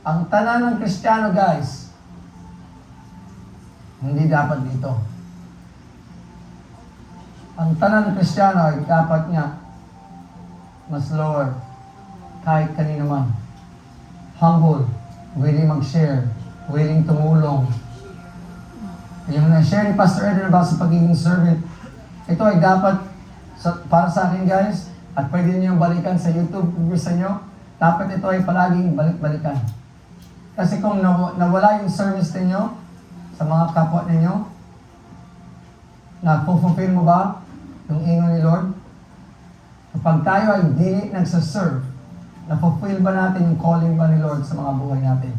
ang tanan ng Kristiyano, guys, hindi dapat dito. Ang tanan ng Kristiyano ay dapat nga mas lower kahit kanino man. Humble, willing mag-share, willing tumulong. Yung na-share ni Pastor Edwin about sa pagiging servant, ito ay dapat para sa akin, guys, at pwede niyo balikan sa YouTube kung gusto niyo. Dapat ito ay palaging balik-balikan. Kasi kung nawala yung service ninyo sa mga kapwa ninyo, na-fulfill mo ba yung ingon ni Lord? Kapag tayo ay dili nagsaserve, na-fulfill ba natin yung calling ba ni Lord sa mga buhay natin?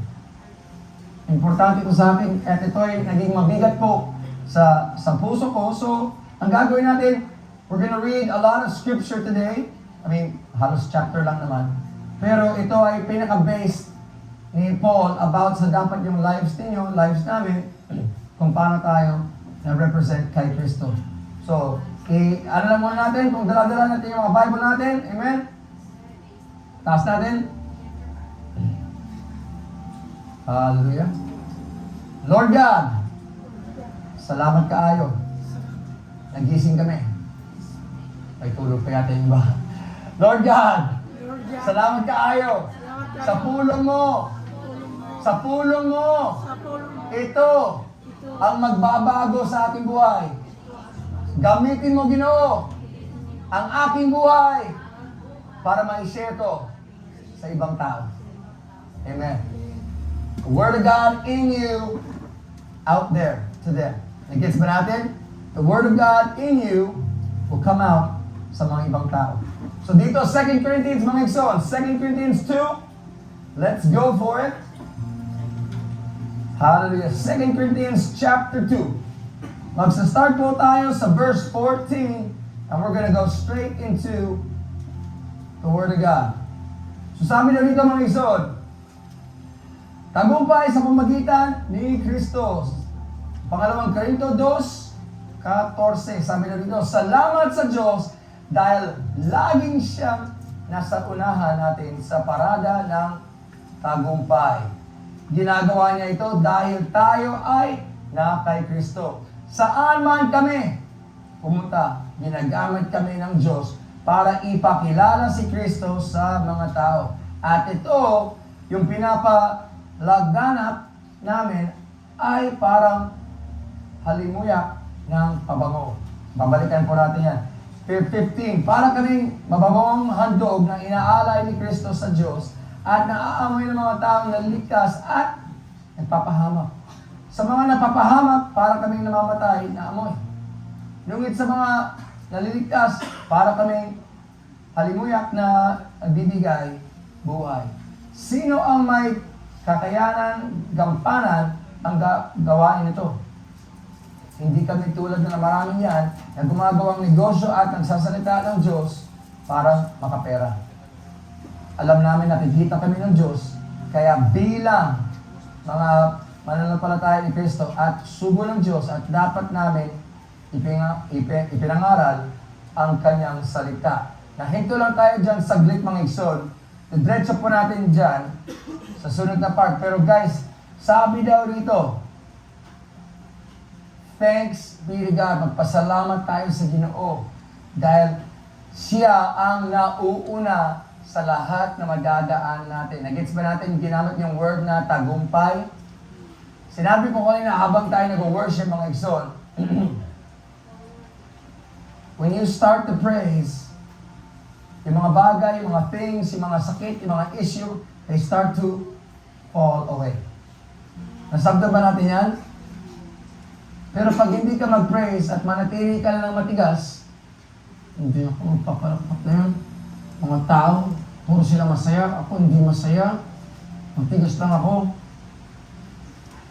Importante ito sa akin at ito ay naging mabigat po sa puso ko. So, ang gagawin natin, we're gonna read a lot of scripture today. I mean, halos chapter lang naman. Pero ito ay pinaka-based ni Paul about sa dapat yung lives ninyo, lives namin, kung paano tayo na-represent kay Kristo. So, ano lang muna natin, kung dala-dala natin yung mga Bible natin, amen? Taas natin. Hallelujah. Lord God, salamat kaayo. Nagising kami. May tulog pa yata yung iba. Lord God, salamat kaayo sa pulong mo. Sa pulong mo. Ito ang magbabago sa aking buhay. Gamitin mo, Ginoo, ang aking buhay para ma-share ko sa ibang tao. Amen. The Word of God in you, out there to them. Nagets ba natin? The Word of God in you will come out sa mga ibang tao. So dito, 2 Corinthians, mga igsoon, 2 Corinthians 2, let's go for it. Hallelujah. 2 Corinthians chapter 2. Magsa-start po tayo sa verse 14 and we're gonna go straight into the Word of God. So sabi na dito, mga igsoon, tagumpay sa pamagitan ni Kristo. Pangalawang Korinto 2:14, sabi na dito, salamat sa Diyos dahil laging siyang nasa unahan natin sa parada ng tagumpay. Ginagawa niya ito dahil tayo ay na kay Kristo. Saan man kami pumunta, ginagamit kami ng Diyos para ipakilala si Kristo sa mga tao. At ito, yung pinapalagganap namin ay parang halimuyak ng pabango. Babalikan po natin yan. 15, para kaming mababawang handog na inaalay ni Kristo sa Diyos at naaamoy ng mga taong naliligtas at nagpapahamak. Sa mga napapahamak, para kaming namamatay na amoy. Ngunit sa mga naliligtas, para kaming halimuyak na nagbibigay buhay. Sino ang may kakayanan, gampanan ang gawain ito? Hindi kami tulad na maraming yan na gumagawang negosyo at nagsasalita ng Diyos para makapera. Alam namin nakikita kami ng Diyos, kaya bilang mga mananampalataya ni Kristo at sugo ng Diyos at dapat namin ipinangaral ang kanyang salita. Nahinto lang tayo dyan saglit mga igsoon. Diretso po natin dyan sa sunod na part. Pero guys, sabi daw rito, thanks be to God. Magpasalamat tayo sa Ginoo. Dahil siya ang nauuna sa lahat na madadaan natin. Nagets ba natin ginamit yung word na tagumpay? Sinabi ko kanina habang tayo nag-worship mga igsoon, when you start to praise, yung mga bagay, yung mga things, yung mga sakit, yung mga issue, they start to fall away. Nasabda ba natin yan? Pero pag hindi ka mag-praise at manatili ka lang matigas, hindi ako magpapalakpak na yan. Mga tao, puro sila masaya, ako hindi masaya. Matigas lang ako.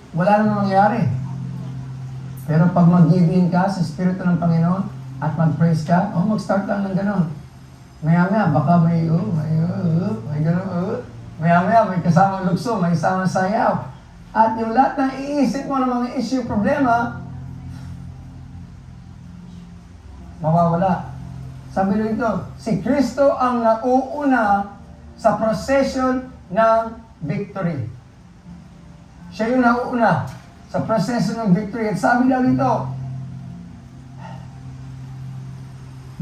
Wala namang mangyari. Pero pag mag-give in ka sa Espiritu ng Panginoon at mag-praise ka, mag-start lang ng ganon. Maya-maya, baka may ganon, maya-maya, may kasamang lukso, may kasamang sayaw. At yung lahat na iisip mo ng mga issue, problema, mawawala. Sabi dito, si Kristo ang nauuna sa procession ng victory. Siya yung nauuna sa procession ng victory. At sabi daw dito,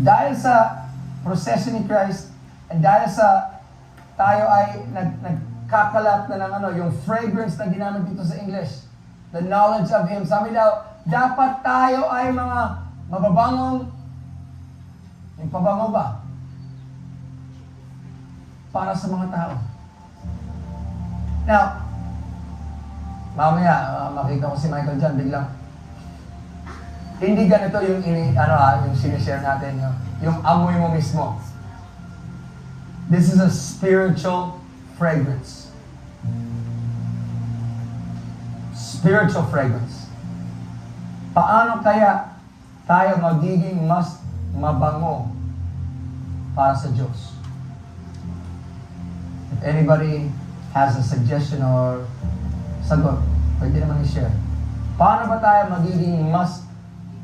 dahil sa procession ni Christ, at dahil sa tayo ay nagkakalat na ng yung fragrance na ginamit dito sa English, the knowledge of Him. Sabi daw, dapat tayo ay mga mababangong, yung pabango ba? Para sa mga tao. Now, mamaya, makita ko si Michael dyan, biglang, hindi ganito yung yung sinishare natin, yung amoy mo mismo. This is a spiritual fragrance. Spiritual fragrance. Paano kaya tayo magiging mas mabango para sa Diyos? If anybody has a suggestion or sagot, pwede naman i-share. Paano ba tayo magiging mas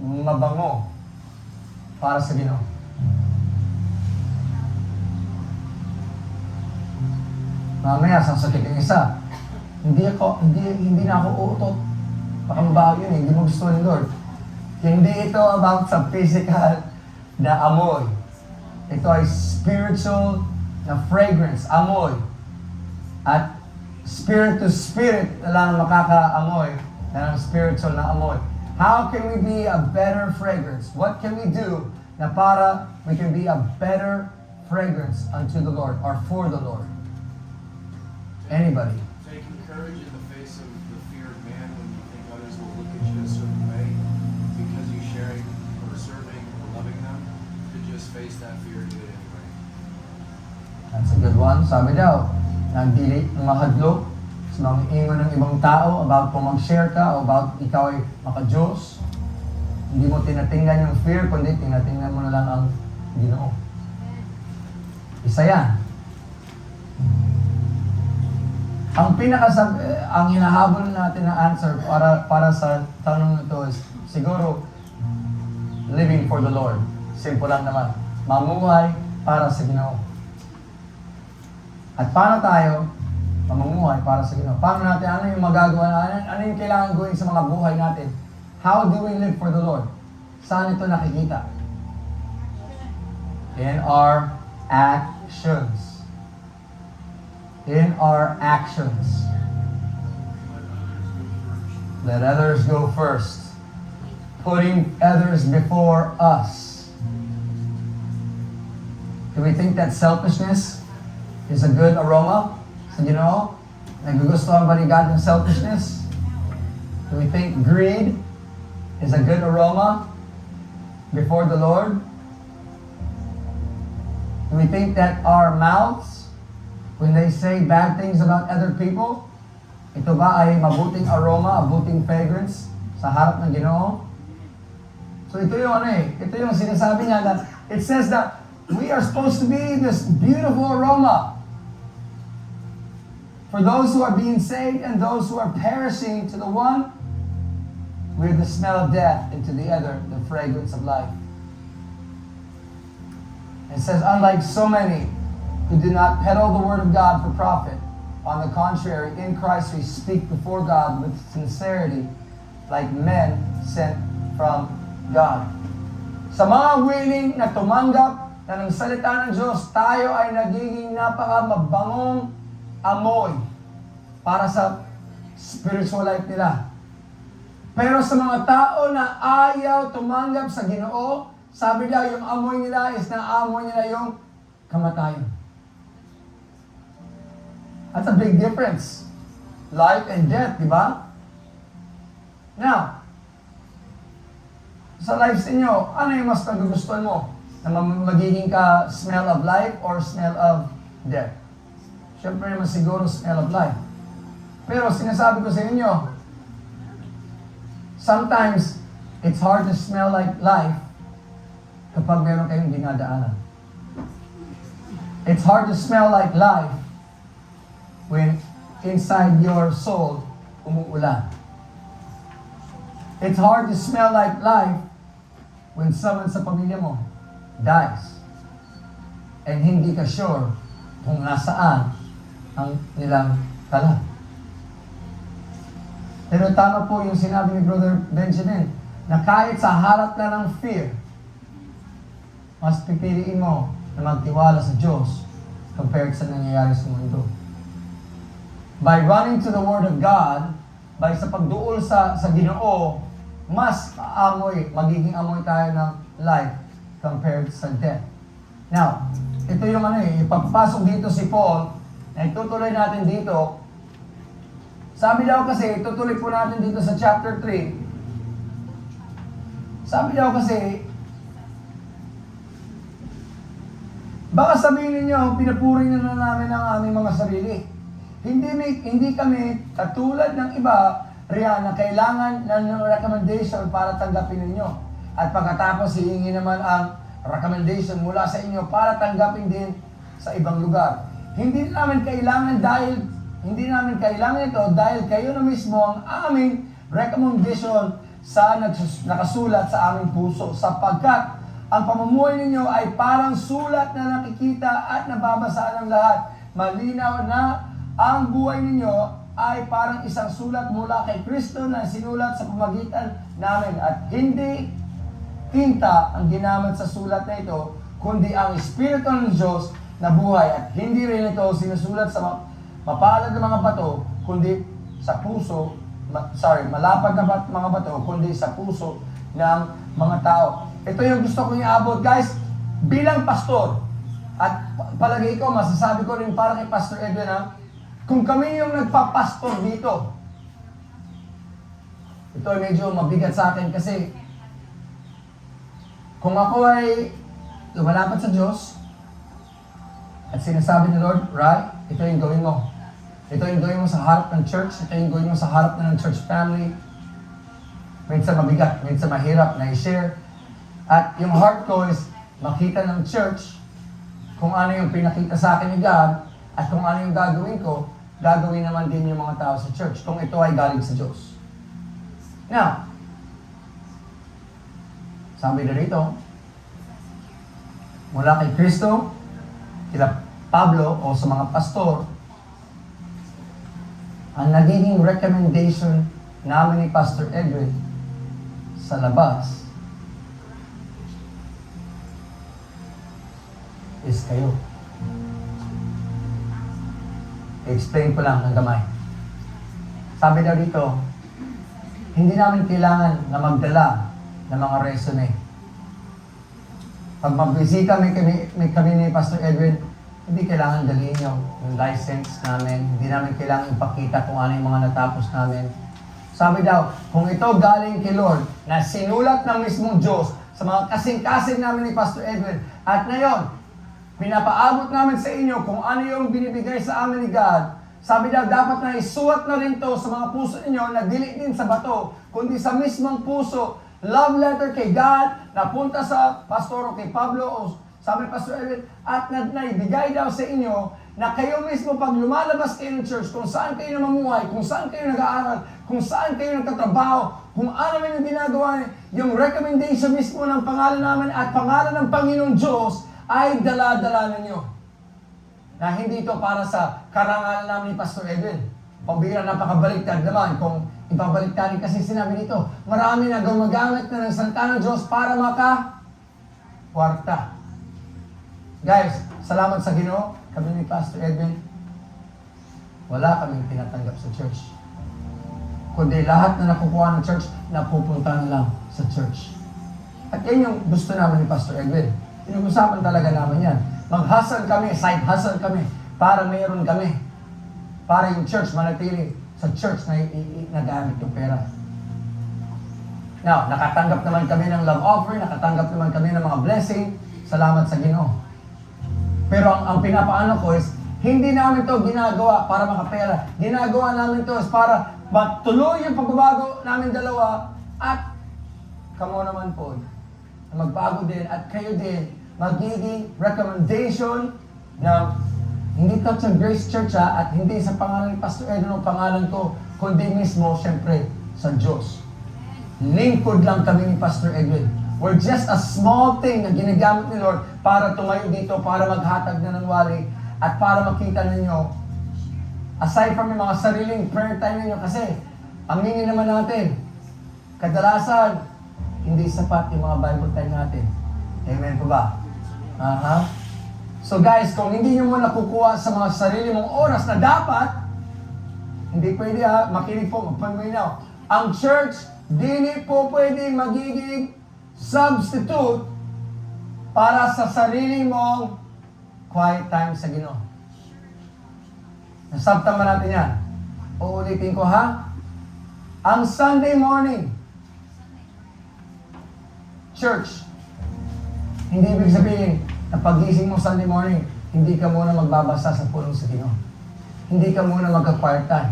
mabango para sa Ginoo? Mamaya, sasakit yung isa. Hindi na ako uutot. Baka mabaho yun, hindi mo gusto ni Lord. Hindi ito about sa physical na amoy. Ito ay spiritual na fragrance, amoy. At spirit to spirit na lang makakaamoy ng spiritual na amoy. How can we be a better fragrance? What can we do na para we can be a better fragrance unto the Lord or for the Lord? Anybody? Taking courage in the face of the fear of man when you think others will look at you a certain way because you're sharing or serving or loving them, to just face that fear and do it anyway. That's a good one. Sabi daw, nagdili ng mahadlok sa mga ingon ng ibang tao about kung mag-share ka o about ikaw ay maka-Diyos. Hindi mo tinatingnan yung fear, kundi tinatingnan mo na lang ang Ginoo. Isa yan. Ang ang hinahabol natin na answer para sa tanong ito is siguro living for the Lord. Simple lang naman. Mamuhay para sa Ginoo. At paano tayo mamumuhay para sa Ginoo? Paano natin, ano yung magagawa, ano yung kailangan gawin sa mga buhay natin? How do we live for the Lord? Saan ito nakikita? In our actions. In our actions. Let others go first. putting others before us. Do we think that selfishness is a good aroma sa Ginoo? Nagugustuhan ba ni God ng selfishness? Do we think greed is a good aroma before the Lord? Do we think that our mouths, when they say bad things about other people, ito ba ay mabuting aroma, mabuting fragrance sa harap ng Ginoo? So ito yung ito yung sinasabi niya that it says that we are supposed to be this beautiful aroma for those who are being saved and those who are perishing. To the one, we're the smell of death, and to the other, the fragrance of life. It says, unlike so many who do not peddle the word of God for profit, on the contrary, in Christ we speak before God with sincerity, like men sent from God. Sa mga willing na tumanggap na ng salita ng Diyos, tayo ay nagiging napaka-mabangong amoy para sa spiritual life nila. Pero sa mga tao na ayaw tumanggap sa Ginoo, sabi niya, yung amoy nila is naamoy nila yung kamatayan. That's a big difference. Life and death, di ba? Now, sa lives ninyo, ano yung mas nagugustuhan mo? Na magiging ka smell of life or smell of death? Siyempre naman siguro smell of life. Pero sinasabi ko sa inyo, sometimes it's hard to smell like life kapag meron kayong dinadaanan. It's hard to smell like life when inside your soul umuulan. It's hard to smell like life when someone sa pamilya mo dies and hindi ka sure kung nasaan ang nilang kalat. Pero tama po yung sinabi ni Brother Benjamin na kahit sa harap na ng fear, mas pipiliin mo na magtiwala sa Diyos compared sa nangyayari sa mundo. By running to the Word of God, by sa pagduol sa Ginoo, mas magiging amoy tayo ng life compared sa death. Now, ito yung ipapasok dito si Paul, na itutuloy natin dito. Sabi daw kasi, itutuloy po natin dito sa chapter 3. Sabi daw kasi, baka sabihin ninyo, pinapuri na namin ang aming mga sarili. Hindi kami katulad ng iba riyan na kailangan ng recommendation para tanggapin ninyo. At pagkatapos hihingi naman ang recommendation mula sa inyo para tanggapin din sa ibang lugar. Hindi namin kailangan ito dahil kayo na mismo ang aming recommendation sa nakasulat sa aming puso, sapagkat ang pamumuhay ninyo ay parang sulat na nakikita at nababasa ng lahat. Malinaw na ang buhay ninyo ay parang isang sulat mula kay Kristo na sinulat sa pamagitan namin, at hindi tinta ang ginamit sa sulat na ito, kundi ang Espiritu ng Diyos na buhay, at hindi rin ito sinusulat sa mapalad na mga bato, kundi sa puso, malapad na mga bato, kundi sa puso ng mga tao. Ito yung gusto kong iabot, guys, bilang pastor. At palagi ko, masasabi ko rin para kay Pastor Edwin, kung kami yung nagpapastor dito, ito ay medyo mabigat sa akin kasi kung ako ay lumalapat sa Diyos at sinasabi ni Lord, right, ito yung gawin mo. Ito yung gawin mo sa harap ng church, ito yung gawin mo sa harap ng church family. Minsan mabigat, minsan mahirap na i-share. At yung heart ko is makita ng church kung ano yung pinakita sa akin ni God, at kung ano yung gagawin ko, gagawin naman din yung mga tao sa church kung ito ay galing sa Diyos. Now, sabi na rito, mula kay Kristo, kila Pablo o sa mga pastor, ang nagiging recommendation namin ni Pastor Edwin sa labas is kayo. I-explain ko lang ng gamay. Sabi daw dito, hindi namin kailangan na magdala ng mga resume. Pag magbisita may kami ni Pastor Edwin, hindi kailangan dalhin yung license namin. Hindi namin kailangan ipakita kung ano yung mga natapos namin. Sabi daw, kung ito galing kay Lord, na sinulat ng mismong Diyos sa mga kasing-kasing namin ni Pastor Edwin, at ngayon, pinapaabot namin sa inyo kung ano yung binibigay sa amin ni God, sabi daw, dapat na isuwat na rin to sa mga puso ninyo na dili din sa bato, kundi sa mismong puso. Love letter kay God, napunta sa pastor o kay Pablo o sabi Pastor Edwin, at naibigay daw sa inyo na kayo mismo pag lumalabas kayo ng church, kung saan kayo namumuhay, kung saan kayo nag-aaral, kung saan kayo nagtatrabaho, kung ano man yung ginagawa, yung recommendation mismo ng pangalan namin at pangalan ng Panginoon Diyos ay dala-dala ninyo. Na hindi ito para sa karangalan namin ni Pastor Edwin. Pambira, napakabaliktad naman kung ibabaliktad kasi sinabi nito, marami na gumagamit na ng salita ng Diyos para maka-kwarta. Guys, salamat sa Ginoo, kami ni Pastor Edwin, wala kaming tinatanggap sa church. Kundi lahat na nakukuha ng church, napupunta na lang sa church. At yan yung gusto namin ni Pastor Edwin. Pinag-usapan talaga namin yan. Mag-hustle kami, side hustle kami, para mayroon kami. Para yung church manatili sa church na nagamit yung pera. Now, nakatanggap naman kami ng love offering, nakatanggap naman kami ng mga blessing. Salamat sa Ginoo. Pero ang pinapaano ko is, hindi namin to ginagawa para makapera. Ginagawa namin to is para matuloy yung pagbabago namin dalawa at kamo naman po, magbago din at kayo din magiging recommendation na hindi to sa Grace Church at hindi sa pangalan ni Pastor Edwin o pangalan ko, kundi mismo, syempre, sa Diyos. Lingkod lang kami ni Pastor Edwin. We're just a small thing na ginagamit ni Lord para tumayo dito, para maghatag na ng wali, at para makita ninyo, aside from yung mga sariling prayer time ninyo, kasi, aminin naman natin, kadalasan, hindi sapat yung mga Bible time natin. Amen po ba? So guys, kung hindi nyo mo nakukuha sa mga sarili mong oras na dapat, hindi pwede makinig po, magpaminaw. Ang church, dili po pwede magiging substitute para sa sarili mong quiet time sa Ginoo. Nasabtan ba natin yan? Uulitin ko Ang Sunday morning, church, hindi ibig sabihin na pagising mo Sunday morning, hindi ka muna magbabasa sa pulong sa Ginoo. Hindi ka muna magka-quiet time.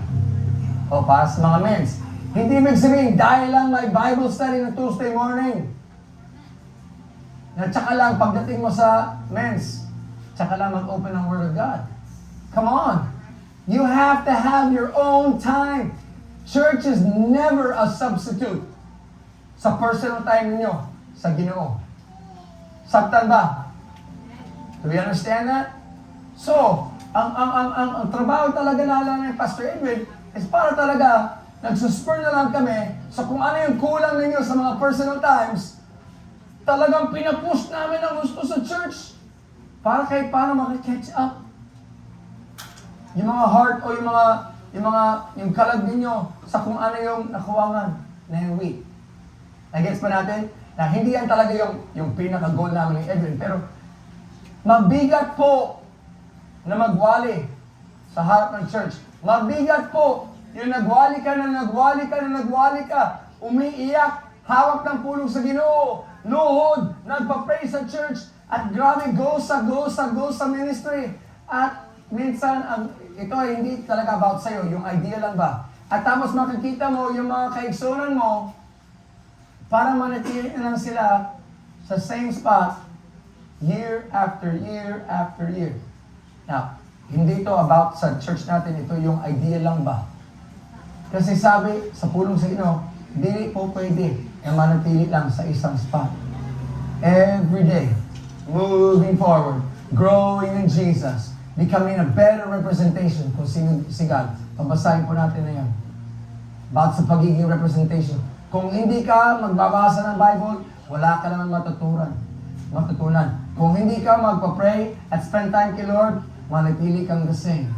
O para sa mga men's, hindi ibig sabihin dahil lang may Bible study na Tuesday morning, na tsaka lang pagdating mo sa men's, tsaka lang mag-open ang Word of God. Come on. You have to have your own time. Church is never a substitute sa personal time ninyo sa Ginoo. Saktan ba? Do we understand that? So, ang trabaho talaga na ni Pastor Edwin is para talaga nagsuspur na lang kami sa kung ano yung kulang ninyo sa mga personal times. Talagang pinapush namin ang gusto sa church para kahit paano makikatch up. Yung mga heart o yung kalag ninyo sa kung ano yung nakuwangan na yung week. Nagets ba natin? Na hindi yan talaga yung pinaka-goal namin ni Edwin. Pero mabigat po na magwali sa harap ng church. Mabigat po yung nagwali ka, umiiyak, hawak ng pulong sa Ginoo, luhod, nagpa-pray sa church, at grabe, go sa ministry. At minsan, ito ay hindi talaga about sa'yo, yung idea lang ba? At tapos makikita mo yung mga kaigsunan mo, para manatili na lang sila sa same spot, year after year after year. Now, hindi ito about sa church natin, ito yung idea lang ba? Kasi sabi, sa pulong sa Ginoo, hindi po pwede na manatili lang sa isang spot. Every day, moving forward, growing in Jesus, becoming a better representation kung sino si God. Pabasahin po natin na yan. About sa pagiging representation. Kung hindi ka magbabasa ng Bible, wala ka naman matutunan. Kung hindi ka magpa-pray at spend time kay Lord, manatili kang the same.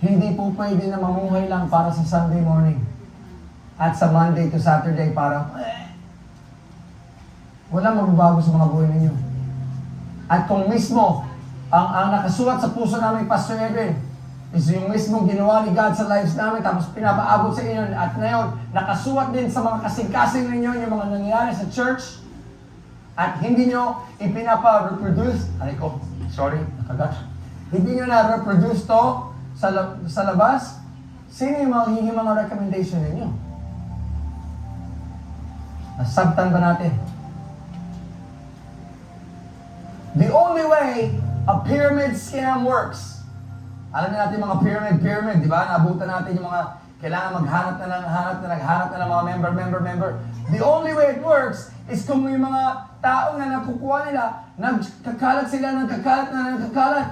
Hindi po pwede na mamuhay lang para sa Sunday morning. At sa Monday to Saturday, parang, walang magbabago sa mga buhay ninyo. At kung mismo, ang nakasulat sa puso namin, Pastor Edwin, is yung mismong ginawa ni God sa lives namin, tapos pinapaabot sa inyo, at ngayon, nakasulat din sa mga kasing-kasing ninyo, yung mga nangyayari sa church, at hindi nyo ipinapa-reproduce, nakagat. Hindi nyo na-reproduce to sa labas, sino yung magiging mga recommendation ninyo? Nasabtan ba natin? The only way a pyramid scam works. Alam niyo natin mga pyramid, di ba? Naabutan natin yung mga kailangan maghanap na ng mga member. The only way it works is kung yung mga tao na nakukuha nila, nagkakalat sila, nagkakalat.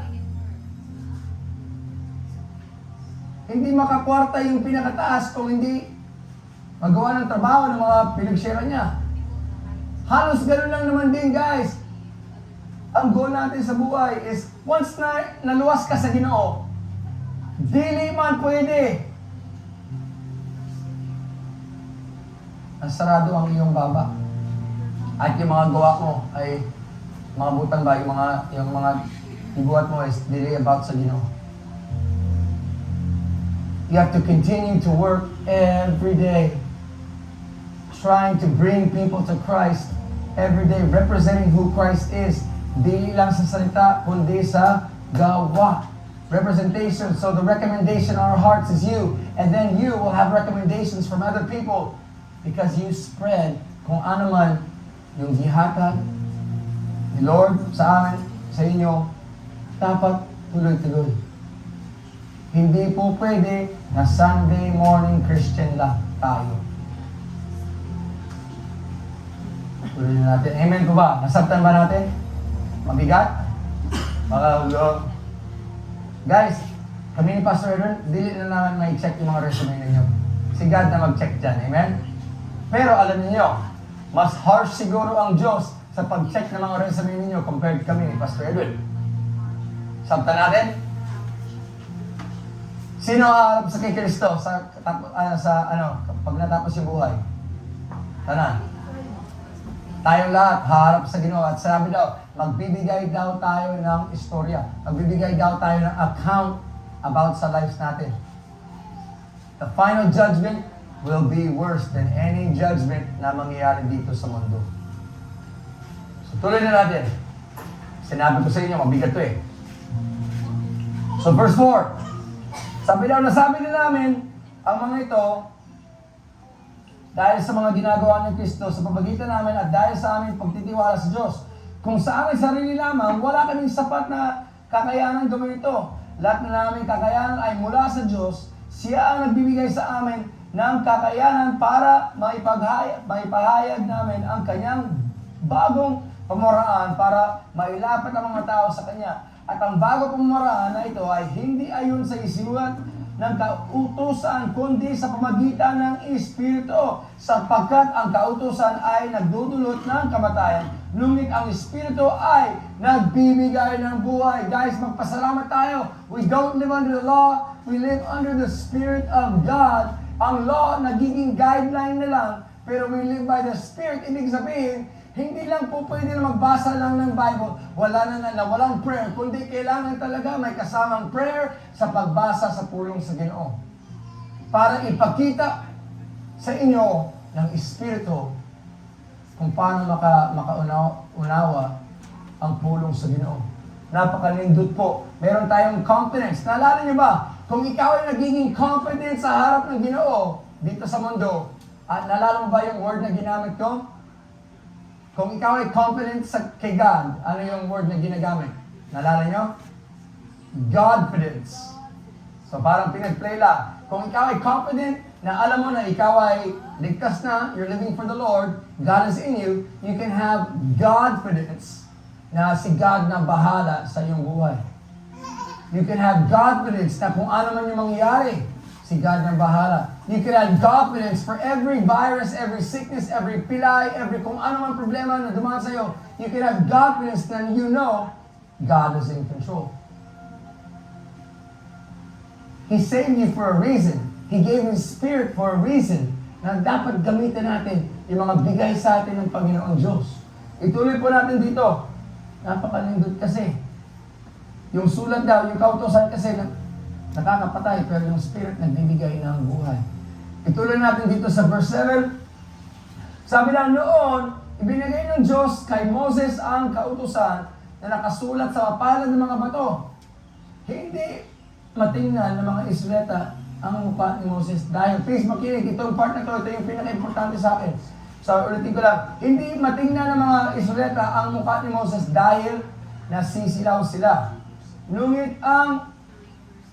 Hindi makakwarta yung pinakataas kung hindi magawa ng trabaho ng mga pinagshare niya. Halos ganun lang naman din, guys. Ang goal natin sa buhay is once na naluwas ka sa Ginoo, dili man pwede. Sarado ang iyong baba. At yung mga gawa mo ay mga butang ba, yung mga ibuhat mo is dili about sa Ginoo. You have to continue to work every day, trying to bring people to Christ every day, representing who Christ is. Di lang sa salita, kundi sa gawa. Representation. So the recommendation on our hearts is you. And then you will have recommendations from other people because you spread kung ano man yung gihatag ni Lord sa amin, sa inyo, dapat tuloy-tuloy. Hindi po pwede na Sunday morning Christian lang tayo. Tuloy na natin. Amen po ba? Nasabtan ba natin? Mabigat? Guys, kami ni Pastor Edwin, dili na naman may-check yung mga resume ninyo. Si God na mag-check dyan. Amen? Pero alam niyo, mas harsh siguro ang Diyos sa pag-check ng mga resume ninyo compared kami ni Pastor Edwin. Sabta natin? Sino haharap sa kay Kristo pag natapos yung buhay? Tanan. Tayong lahat haharap sa Ginoo at sabi daw, magbibigay daw tayo ng istorya. Magbibigay daw tayo ng account about sa lives natin. The final judgment will be worse than any judgment na mangyayari dito sa mundo. So tuloy na natin. Sinabi ko sa inyo, mabigat to eh. So verse 4. Sabi na namin, ang mga ito, dahil sa mga ginagawa ng Kristo sa pamagitan namin at dahil sa aming pagtitiwala sa Diyos. Kung sa aming sarili lamang, wala kaming sapat na kakayanan gawin ito. Lahat na naming kakayanan ay mula sa Diyos. Siya ang nagbibigay sa amin ng kakayanan para maipahayag namin ang kanyang bagong pamamaraan para mailapat ang mga tao sa kanya. At ang bagong pamamaraan na ito ay hindi ayon sa isinulat ng kautusan, kundi sa pamagitan ng Espiritu, sapagkat ang kautusan ay nagdudulot ng kamatayan, ngunit ang Espiritu ay nagbibigay ng buhay. Guys, magpasalamat tayo. We don't live under the law, we live under the Spirit of God. Ang law, nagiging guideline na lang, pero we live by the Spirit. Ibig sabihin, hindi lang po pwede na magbasa lang ng Bible, walang prayer, kundi kailangan talaga may kasamang prayer sa pagbasa sa pulong sa Ginoo. Para ipakita sa inyo ng Espiritu kung paano makaunawa ang pulong sa Ginoo. Napakalindot po. Meron tayong confidence. Naalala niyo ba, kung ikaw ay nagiging confident sa harap ng Ginoo dito sa mundo, at naalala mo ba yung word na ginamit ko? Kung ikaw ay confident kay God, ano yung word na ginagamit? Naalala nyo? Godfidence. So parang pinag-play lang. Kung ikaw ay confident na alam mo na ikaw ay ligtas na, you're living for the Lord, God is in you, you can have Godfidence na si God na bahala sa iyong buhay. You can have Godfidence na kung ano man yung mangyayari, si God na bahala. You can have confidence for every virus, every sickness, every pilay, every kung ano man problema na dumaan sa iyo. You can have confidence na you know God is in control. He saved you for a reason. He gave His Spirit for a reason na dapat gamitin natin yung mga bigay sa atin ng Panginoong Diyos. Ituloy po natin dito. Napakalindot kasi. Yung sulat daw, yung kautosan kasi nakakapatay, pero yung Spirit nagbibigay ng buhay. Ituloy natin dito sa verse 7. Sabi na noon, ibinigay ng Diyos kay Moses ang kautusan na nakasulat sa mapalad ng mga bato. Hindi matingnan ng mga Israelita ang mukha ni Moses. Dahil, please makinig, itong part na ito yung pinaka-importante sa akin. So, ulitin ko lang, hindi matingnan ng mga Israelita ang mukha ni Moses dahil nasisilaw sila. Ngunit ang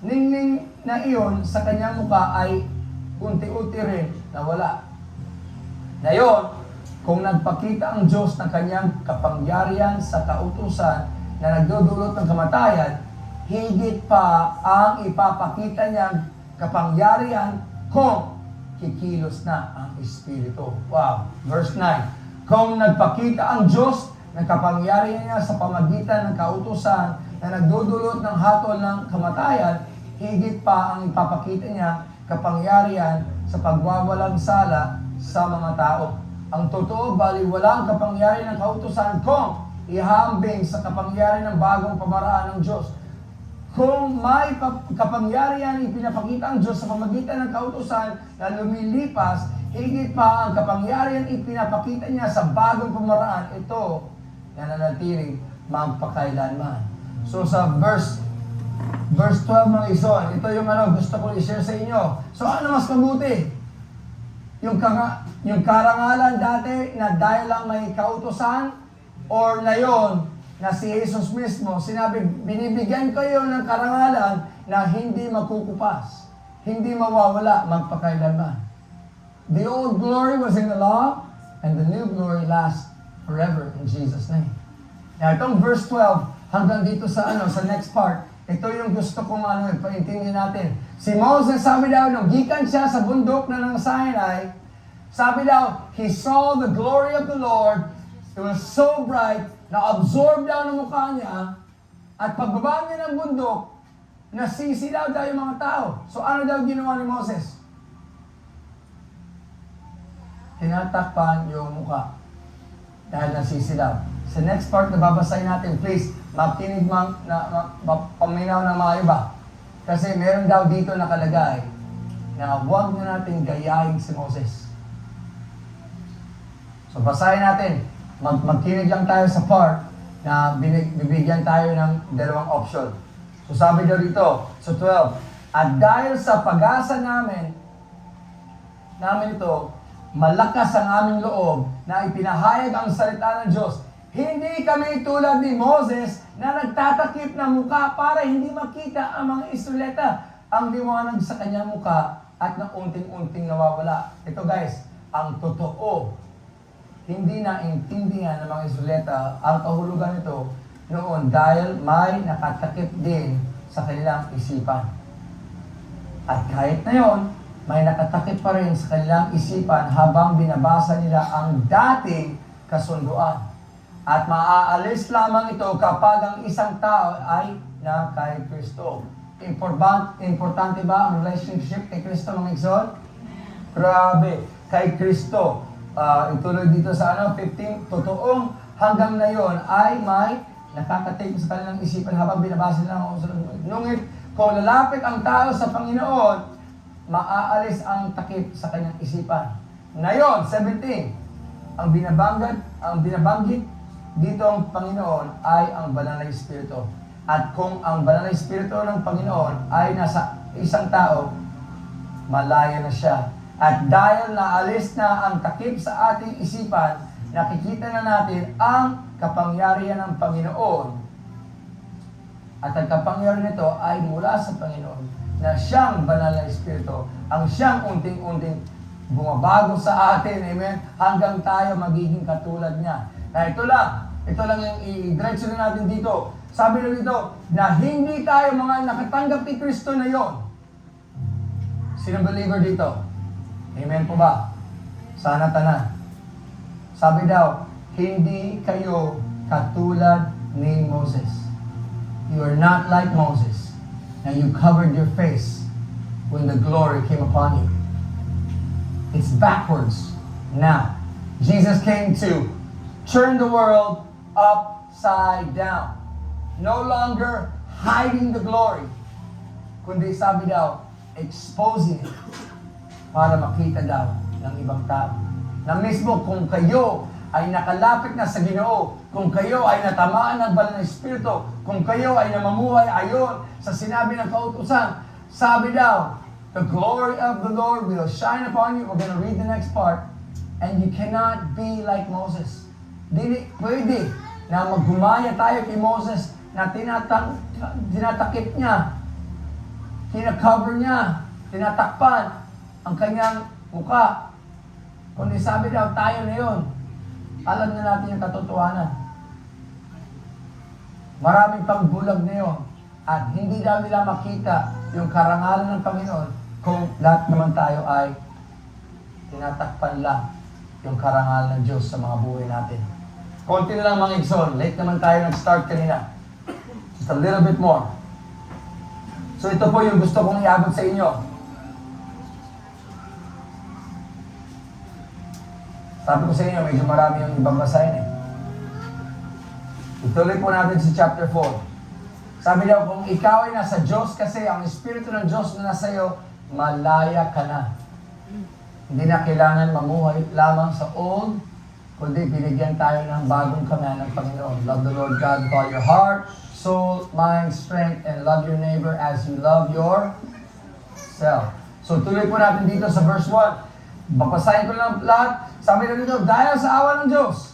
ningning na iyon sa kanyang mukha ay unti-unti rin nawala. Ngayon, kung nagpakita ang Diyos ng kanyang kapangyarihan sa kautusan na nagdudulot ng kamatayan, higit pa ang ipapakita niyang kapangyarihan kung kikilos na ang Espiritu. Wow. Verse 9. Kung nagpakita ang Diyos ng kapangyarihan niya sa pamagitan ng kautusan na nagdudulot ng hatol ng kamatayan, higit pa ang ipapakita niya kapangyarihan sa pagwawalang sala sa mga tao. Ang totoo, baliwala ang kapangyarihan ng kautusan kung ihambing sa kapangyarihan ng bagong pamaraan ng Diyos. Kung may kapangyarihan ipinapakita ang Diyos sa pamagitan ng kautusan na lumilipas, higit pa ang kapangyarihan ipinapakita niya sa bagong pamaraan, ito nananatiling magpakailanman. So sa verse 12 mga ison, ito yung gusto ko i-share sa inyo. So ano mas mabuti? Yung karangalan dati na dahil lang may kautusan, or ngayon na si Jesus mismo, sinabi, binibigyan kayo ng karangalan na hindi magkukupas, hindi mawawala magpakailanman. The old glory was in the law, and the new glory lasts forever in Jesus' name. Now, itong verse 12, hanggang dito sa next part, ito yung gusto kong paintindi natin. Si Moses, sabi daw, nung gikan siya sa bundok na ng Sinai, sabi daw, he saw the glory of the Lord. It was so bright, na-absorb daw ng mukha niya, at pagbaba niya ng bundok, nasisilaw daw yung mga tao. So ano daw ginawa ni Moses? Tinatakpan yung mukha dahil nasisilaw. Sa next part na babasahin natin, please, makinig paminaw ng mga iba. Kasi meron daw dito nakalagay na huwag na natin gayahin si Moses. So basahin natin. Magkinig lang tayo sa part na bibigyan tayo ng dalawang option. So sabi daw dito, so 12, at dahil sa pag-asa namin ito, malakas ang aming loob na ipinahayag ang salita ng Diyos. Hindi kami tulad ni Moses na nagtatakip ng mukha para hindi makita ang mga Israelita ang liwanag sa kanyang mukha at na unting-unting nawawala. Ito guys, ang totoo. Hindi naintindihan ng mga Israelita ang kahulugan nito noon dahil may nakatakip din sa kanilang isipan. At kahit na yon, may nakatakip pa rin sa kanilang isipan habang binabasa nila ang dating kasunduan. At maaalis lamang ito kapag ang isang tao ay na kay Kristo. Importante ba ang relationship kay Kristo, mga igsoon? Grabe, kay Kristo. Ituloy dito sa 15, totoong hanggang na yon ay may nakakatake sa kanilang isipan habang binabasa nila ang usunod. Ngunit kung lalapit ang tao sa Panginoon, maaalis ang takip sa kanyang isipan. Ngayon, 17, ang binabanggit dito ang Panginoon ay ang banal na Espiritu. At kung ang banal na Espiritu ng Panginoon ay nasa isang tao, malaya na siya. At dahil naalis na ang takip sa ating isipan, nakikita na natin ang kapangyarihan ng Panginoon. At ang kapangyarihan nito ay mula sa Panginoon na siyang banal na Espiritu, ang siyang unting-unting bumabago sa atin, amen, hanggang tayo magiging katulad niya. Na ito lang yung i-diretso na natin dito. Sabi na dito, na hindi tayo mga nakatanggap ni Kristo na yon. Sino believer dito? Amen po ba? Sana tanan. Sabi daw, hindi kayo katulad ni Moses. You are not like Moses. And you covered your face when the glory came upon you. It's backwards now. Jesus came to turn the world upside down. No longer hiding the glory, kundi sabi daw, exposing it para makita daw ng ibang tao. Na mismo kung kayo ay nakalapit na sa Ginoo, kung kayo ay natamaan ng banal na Espiritu, kung kayo ay namamuhay ayon sa sinabi ng kautusan, sabi daw, the glory of the Lord will shine upon you. We're going to read the next part. And you cannot be like Moses. Dili pwede na maggumaya tayo kay Moses na tinatakip niya, kinakover niya, tinatakpan ang kanyang mukha. Kundi sabi daw, tayo na yun. Alam na natin yung katotohanan. Maraming pangbulag na yun. At hindi daw nila makita yung karangalan ng Panginoon kung lahat naman tayo ay tinatakpan lang yung karangalan ng Diyos sa mga buhay natin. Konti na lang mga igsoon. Late naman tayo nag-start kanina. Just a little bit more. So ito po yung gusto kong iabot sa inyo. Sabi ko sa inyo, medyo marami yung ibang basahin eh. Ituloy po natin si chapter 4. Sabi daw, kung ikaw ay nasa Diyos kasi ang Espiritu ng Diyos na nasa iyo, malaya ka na. Hindi na kailangan mamuhay lamang sa old, kundi binigyan tayo ng bagong command ng Panginoon. Love the Lord God with all your heart, soul, mind, strength, and love your neighbor as you love yourself. So tuloy po natin dito sa verse 1. Babasahin ko lang lahat. Sabi na dito, dahil sa awa ng Diyos,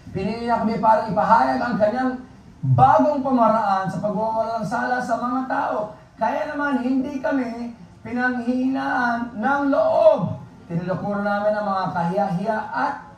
pinili niya kami para ipahayag ang kanyang bagong pamaraan sa pagwawalang sala sa mga tao. Kaya naman hindi kami pinanghihinaan ng loob. Tinulukuro namin ang mga kahiya-hiya at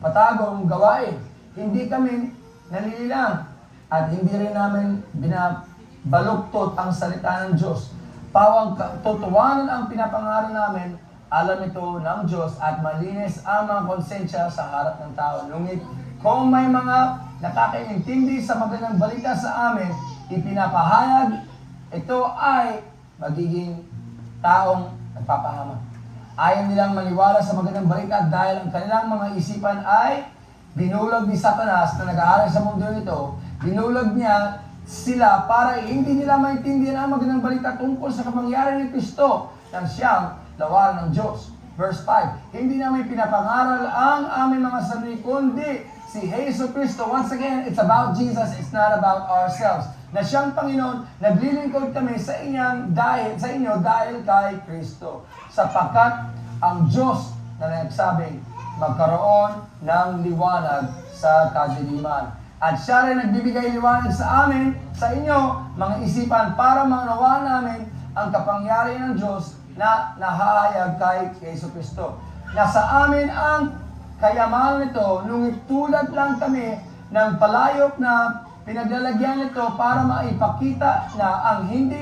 patagong gawain. Hindi kami nalililang at hindi rin namin binabaluktot ang salita ng Diyos. Pawang totohanan ang pinapangaral namin, alam ito ng Diyos at malinis ang mga konsensya sa harap ng tao. Ngunit kung may mga nakakaintindi sa magandang balita sa amin, ipinapahayag, ito ay magiging taong nagpapahamak. Ayaw nilang maniwala sa magandang balita dahil ang kanilang mga isipan ay binulog ni Satanas na nag-aaral sa mundo nito. Binulog niya sila para hindi nila maintindihan ang magandang balita tungkol sa kapangyarihan ni Kristo ng siyang lawaran ng Diyos. Verse 5, hindi namin pinapangaral ang aming mga sarili, kundi si Jesus Kristo. Once again, it's about Jesus, it's not about ourselves. Na siyang Panginoon, naglilingkod kami sa inyo dahil kay Kristo. Sapagkat ang Diyos na nagsabing magkaroon ng liwanag sa kadiliman. At siya rin nagbibigay liwanag sa amin, sa inyo, mga isipan, para maunawaan namin ang kapangyarihan ng Diyos na nahahayag kay Yesu Kristo. Nasa amin ang kayamanan nito, nung tulad lang kami ng palayok na pinaglalagyan nito para maipakita na ang hindi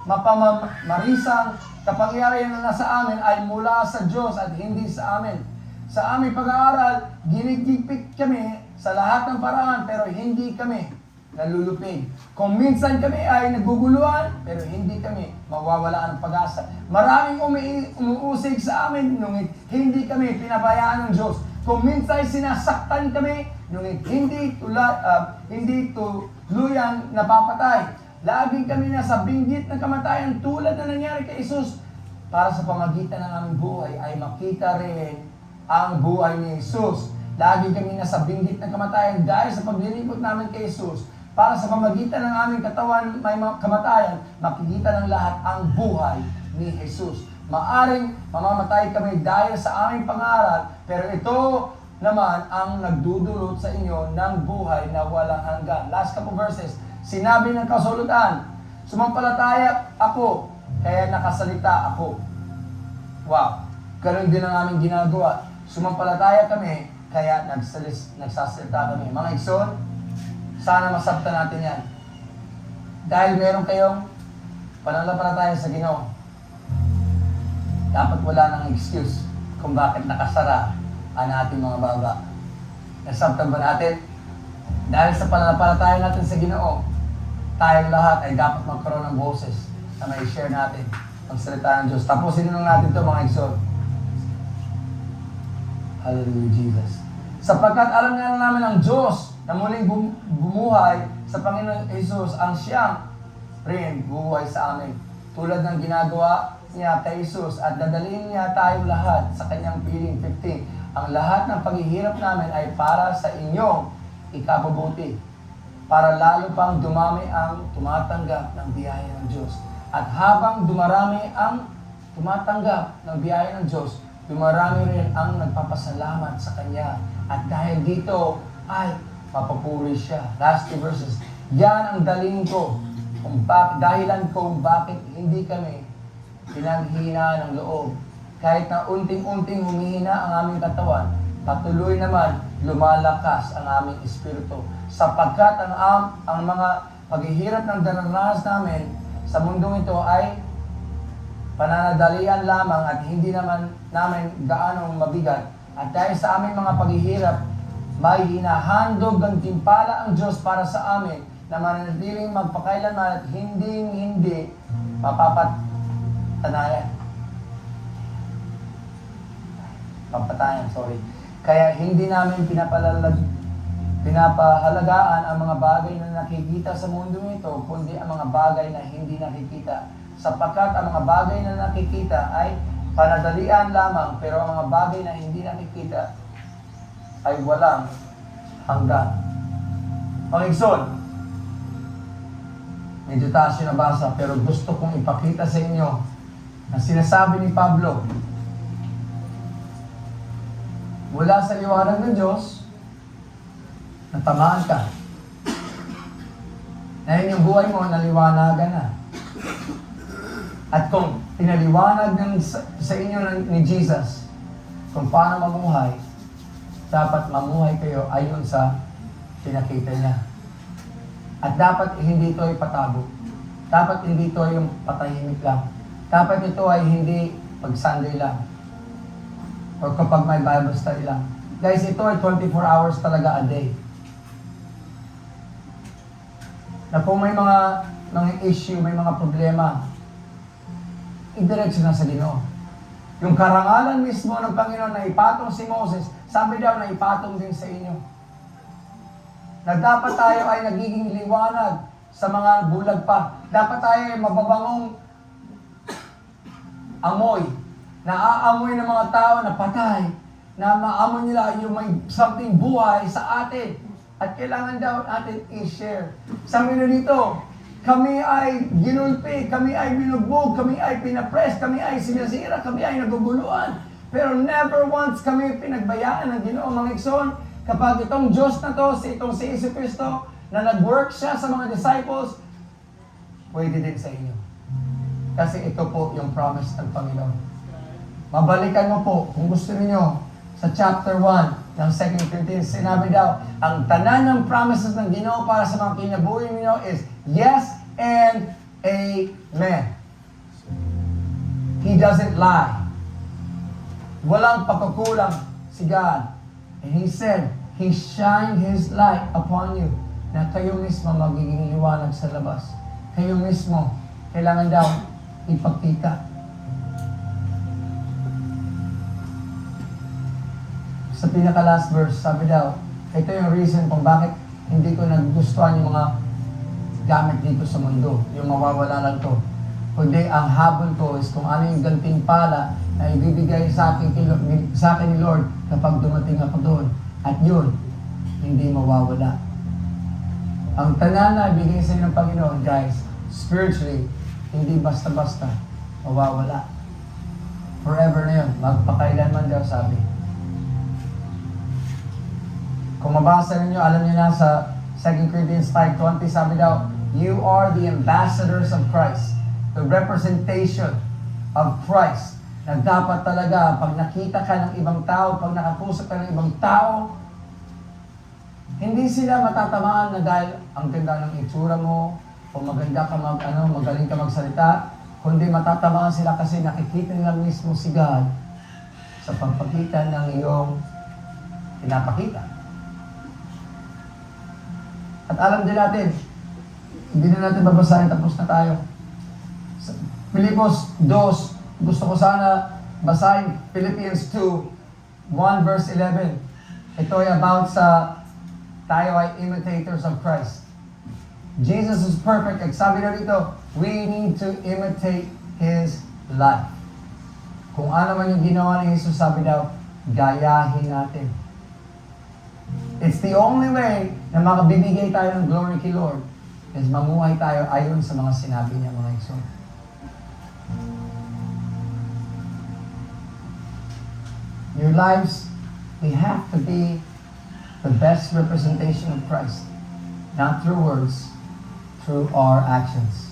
mapamarisang kapangyarihan na nasa amin ay mula sa Diyos at hindi sa amin. Sa aming pag-aaral, ginigipit kami sa lahat ng paraan pero hindi kami nalulupig. Kung minsan kami ay naguguluhan, pero hindi kami mawawala ng pag-asa. Maraming umuusig sa amin, ngunit hindi kami pinabayaan ng Diyos. Kung minsan sinasaktan kami, ngunit hindi tuluyang napapatay. Laging kami nasa binggit ng kamatayan tulad na nangyari kay Jesus. Para sa pamagitan ng aming buhay ay makita rin ang buhay ni Jesus. Lagi kami nasa binggit ng kamatayan dahil sa paglilingkod namin kay Jesus. Para sa pamagitan ng aming katawan may kamatayan, makikita ng lahat ang buhay ni Jesus. Maaring mamamatay kami dahil sa aming pangaral, pero ito naman ang nagdudulot sa inyo ng buhay na walang hanggan. Last couple verses, sinabi ng kasulatan, sumampalataya ako, kaya nakasalita ako. Wow, ganun din ang aming ginagawa. Sumampalataya kami, kaya nagsasalita kami. Mga igsoon, sana masabtan natin yan. Dahil meron kayong pananampalataya sa Ginoo, dapat wala nang excuse kung bakit nakasara ang ating mga baba. Nasabtan ba natin? Dahil sa pananampalataya natin sa Ginoo, tayong lahat ay dapat magkaroon ng boses na may share natin ang salita ng Diyos. Tapusin lang natin ito mga igsoon. Hallelujah, Jesus. Sapagkat alam nga namin ang Diyos na muling bumuhay sa Panginoon Jesus ang siyang rin buhay sa amin. Tulad ng ginagawa niya kay Jesus at dadalhin niya tayong lahat sa kanyang piling. 15. Ang lahat ng paghihirap namin ay para sa inyong ikabubuti, para lalo pang dumami ang tumatanggap ng biyaya ng Diyos. At habang dumarami ang tumatanggap ng biyaya ng Diyos, dumarami rin ang nagpapasalamat sa Kanya. At dahil dito ay mapapuri siya. Last 2 verses. Yan ang daling ko, dahilan kung bakit hindi kami pinaghihina ng loob. Kahit na unting-unting humihina ang aming katawan, patuloy naman lumalakas ang aming espiritu. Sapagkat ang mga paghihirap ng daranasan namin sa mundong ito ay pananadalian lamang at hindi naman namin gaano mabigat. At dahil sa aming mga paghihirap, may hinahandog ng timpala ang Diyos para sa amin na mananatiling magpakailanman at hindi papatayan, sorry. Kaya hindi namin pinapahalagaan ang mga bagay na nakikita sa mundo ito, kundi ang mga bagay na hindi nakikita. Sapagkat ang mga bagay na nakikita ay panadalian lamang, pero ang mga bagay na hindi nakikita ay walang hanggan. Pangigsoon, medyo taas yung nabasa, pero gusto kong ipakita sa inyo na sinasabi ni Pablo, mula sa liwanag ng Diyos, natamaan ka. Ngayon yung buhay mo, naliwanagan na. At kung pinaliwanag sa inyo ni Jesus kung paano mamuhay, dapat mamuhay kayo ayon sa pinakita niya. At dapat hindi ito ay patabo. Dapat hindi ito ay yung patahimik lang. Dapat ito ay hindi pag-Sunday lang. O kapag may Bible study lang. Guys, ito ay 24 hours talaga a day. Na kung may mga issue, may mga problema, idiretso na sa Ginoo. Yung karangalan mismo ng Panginoon na ipatong si Moses, sabi daw na ipatong din sa inyo. Na dapat tayo ay nagiging liwanag sa mga bulag pa. Dapat tayo ay mababangong amoy. Naaamoy ng mga tao na patay, na maamoy nila yung may something buhay sa atin. At kailangan daw natin i-share. Sabi na dito, kami ay ginulpi, kami ay binugbog, kami ay pinapress, kami ay sinasira, kami ay naguguluhan. Pero never once kami pinagbayaan ng Ginoo, mga ikson. Kapag itong Diyos na to, itong si Jesucristo, na nag-work siya sa mga disciples, pwede din sa inyo. Kasi ito po yung promise ng Panginoon. Mabalikan mo po, kung gusto niyo sa chapter 1 ng 2 Corinthians, sinabi daw, ang tanan ng promises ng Ginoo para sa mga kinabuhi niyo is yes and amen. He doesn't lie. Walang pagkukulang si God. And He said, He shined His light upon you na kayo mismo magiging liwanag sa labas. Kayo mismo, kailangan daw ipagkita. Sa pinaka-last verse, sabi daw, ito yung reason kung bakit hindi ko nagustuhan yung mga gamit dito sa mundo. Yung mawawala lang to. Kundi ang habol ko is kung ano yung gantimpala na ibibigay sa akin ni Lord kapag dumating ako doon. At yun, hindi mawawala. Ang tanan na ibigay sa inyo ng Panginoon, guys, spiritually, hindi basta-basta mawawala. Forever na yun. Magpakailanman daw sabi. Kung mabasa ninyo, alam niyo na sa 2 Corinthians 5:20, sabi daw, you are the ambassadors of Christ, the representation of Christ. Na dapat talaga, pag nakita ka ng ibang tao, pag nakakusap ka ng ibang tao, hindi sila matatamaan na dahil ang ganda ng itsura mo, o maganda ka magaling ka magsalita, kundi matatamaan sila kasi nakikita nila mismo si God sa pagpakita ng iyong pinapakita. At alam din natin, hindi na natin babasahin, tapos na tayo. Sa Filipos 2, gusto ko sana basahin Philippians 2, 1 verse 11. Ito ay about sa tayo ay imitators of Christ. Jesus is perfect. At sabi na dito, we need to imitate His life. Kung ano man yung ginawa ni Jesus, sabi daw, gayahin natin. It's the only way na makabibigay tayo ng glory kay Lord is mamuhay tayo ayon sa mga sinabi niya, mga ikso. Your lives, they have to be the best representation of Christ. Not through words, through our actions.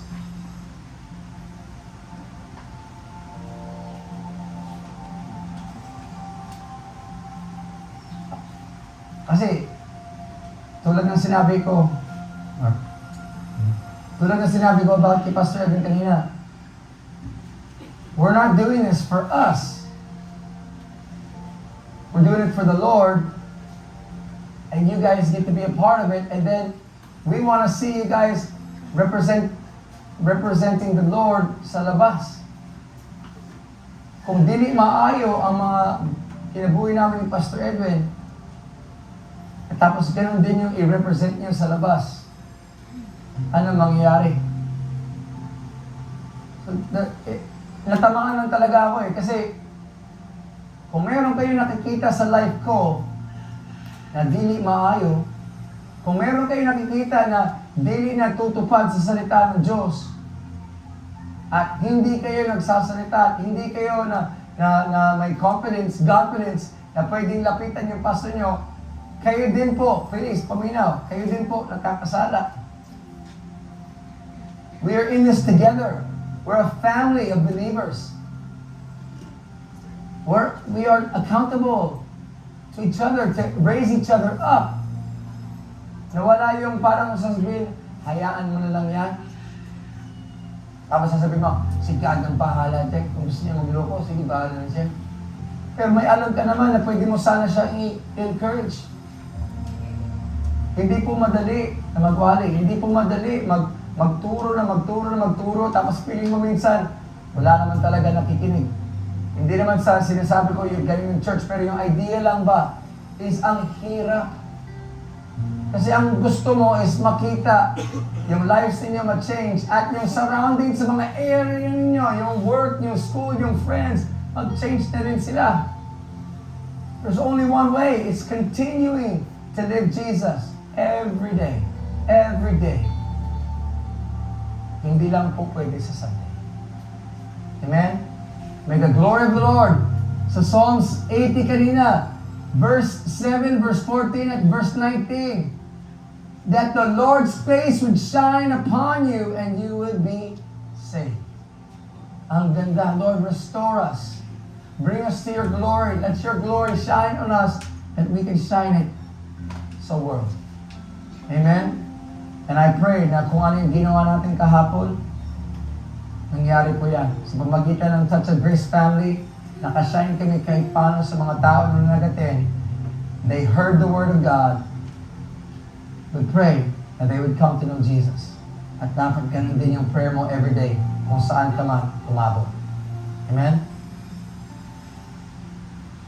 Kasi, tulad ng sinabi ko about kay Pastor Edwin kanina, we're not doing this for us. We're doing it for the Lord, and you guys get to be a part of it, and then we want to see you guys representing the Lord sa labas. Kung dili maayo ang mga kinabuhi namin ni Pastor Edwin, at tapos ganun din yung i-represent niyo sa labas, ano mangyayari? So, natamaan lang talaga ako kasi kung meron kayo nakikita sa life ko na dili maayo, kung meron kayo nakikita na dili natutupad sa salita ng Diyos, at hindi kayo nagsasalita, at hindi kayo na may confidence na pwedeng lapitan yung pastor nyo, kayo din po, please, paminaw, kayo din po nakakasala. We are in this together. We're a family of believers. We are accountable to each other, to raise each other up. Nawala yung parang sasabihin, hayaan mo na lang yan. Tapos sasabihin mo, si God ang bahala, Tek. Kung gusto niya magloko, sige, bahala na siya. Pero may alam ka naman na pwede mo sana siya i-encourage. Hindi po madali na magwali. Hindi po madali magturo, tapos feeling mo minsan, wala naman talaga nakikinig. Hindi naman sa sinasabi ko yung galing ng church, pero yung idea lang ba is ang hirap. Kasi ang gusto mo is makita yung lives ninyo ma-change at yung surroundings sa mga area ninyo, yung work, yung school, yung friends, mag-change na rin sila. There's only one way. It's continuing to live Jesus every day. Every day. Hindi lang po pwede sa Sunday. Amen? May the glory of the Lord. Sa Psalms 80 kanina, verse 7, verse 14, at verse 19, that the Lord's face would shine upon you and you would be saved. Ang ganda, Lord, restore us. Bring us to your glory. Let your glory shine on us that we can shine it sa world. Amen? And I pray na kung ano yung ginawa natin kahapon, nangyari po yan. Sa pamagitan ng Touch of Grace family, nakashine kami kahit paano sa mga tao na nag-attend. They heard the Word of God. We pray that they would come to know Jesus. At dapat ganun din yung prayer mo every day, kung saan ka man umabot. Amen?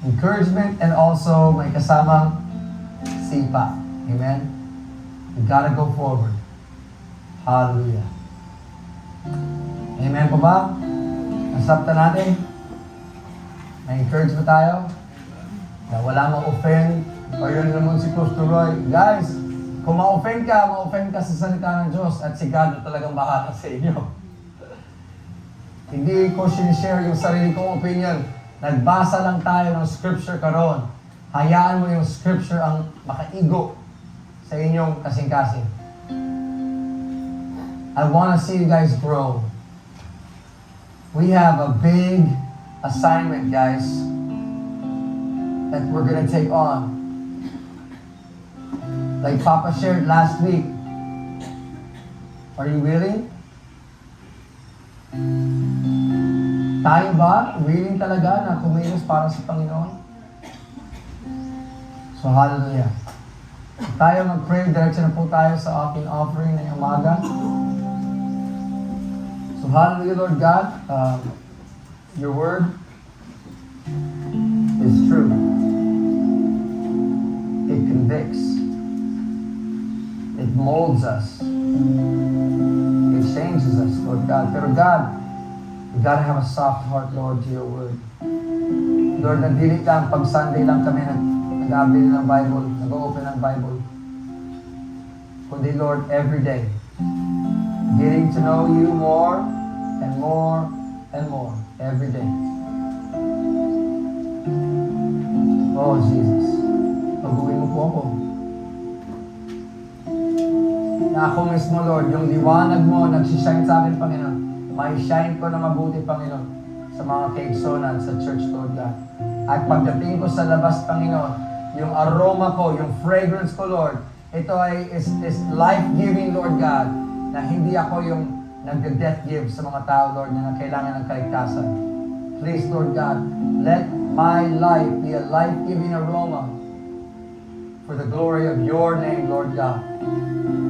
Encouragement and also may kasamang sipa. Amen? We gotta go forward. Hallelujah. Amen po ba? Nasabta natin? May encourage ba tayo? Na wala ma-offend? O yun naman si Pastor Roy. Guys, kung ma-offend ka sa salita ng Diyos at si God na talagang bahala sa inyo. Hindi ko sinishare yung sarili kong opinion. Nagbasa lang tayo ng scripture karon. Hayaan mo yung scripture ang makaigo sa inyong kasing-kasing. I want to see you guys grow. We have a big assignment, guys, that we're going to take on. Like Papa shared last week. Are you willing? Tayo ba willing talaga na kumilos para sa Panginoon? So, hallelujah. Tayo mag-pray, diretso na po tayo sa aking offering ng umaga. So, hallelujah, Lord God. Your word is true. breaks. It molds us. It changes us, Lord God. Pero God, we gotta have a soft heart, Lord, to your word. Lord, nagdili lang, pag Sunday lang kami nag-abili ng Bible, nag-open ng Bible. Kundi, Lord, every day, getting to know you more and more and more every day. Oh, Jesus. Paguhin mo po ako. Na ako mismo, Lord, yung liwanag mo, nagsishine sa akin, Panginoon. May shine ko na mabuti, Panginoon, sa mga kaigsonan, sa church, Lord God. At pagdating ko sa labas, Panginoon, yung aroma ko, yung fragrance ko, Lord, ito ay is life-giving, Lord God, na hindi ako yung nag-death give sa mga tao, Lord, na kailangan ng kaligtasan. Please, Lord God, let my life be a life-giving aroma for the glory of your name, Lord God.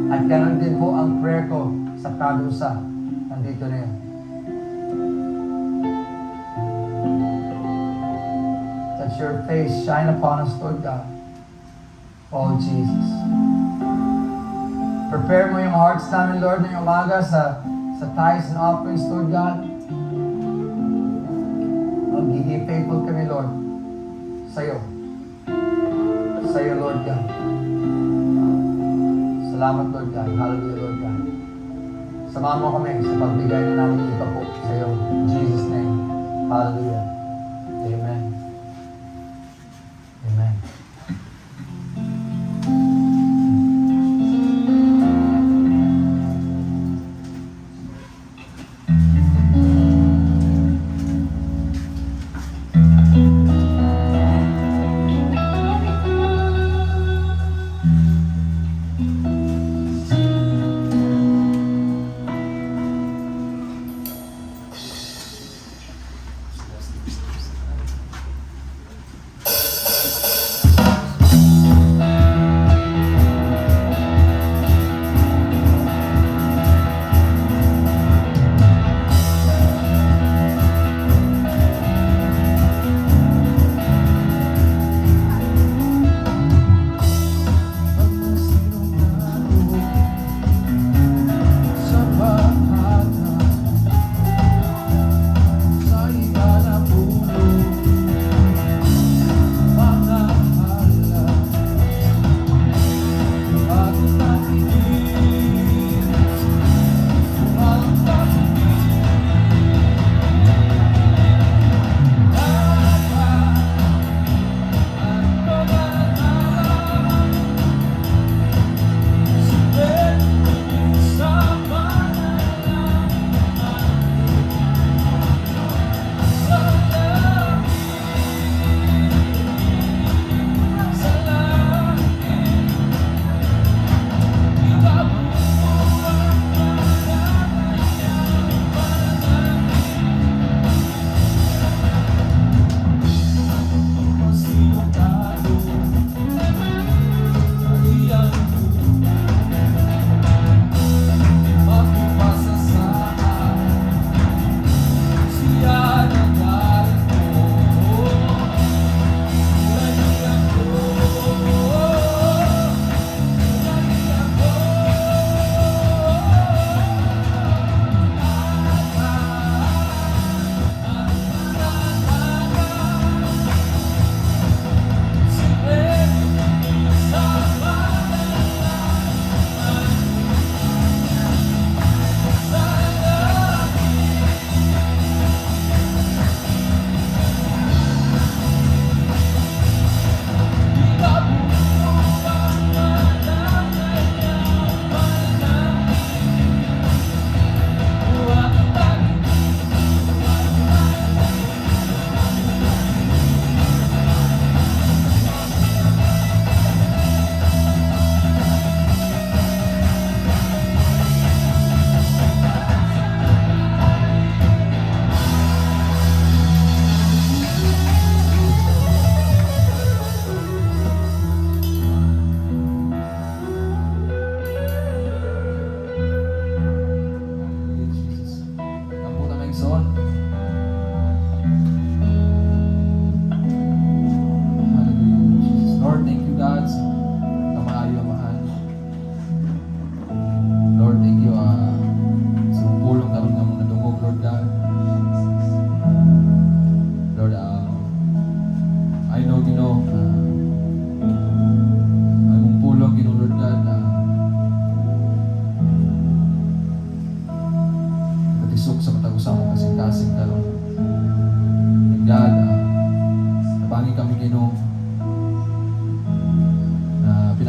At ganun din po ang prayer ko sa kadusa. Nandito na yun. Let your face shine upon us, Lord God. Oh, Jesus. Prepare mo yung hearts namin, Lord, ngayong umaga sa tithes and offerings, Lord God. Magiging faithful kami, Lord, sa'yo. Sa'yo, Lord God. Salamat, Lord God. Hallelujah, Lord God. Samahan mo kami sa pagbigay na namin iba po sa'yo. In Jesus' name. Hallelujah. Amen. Amen.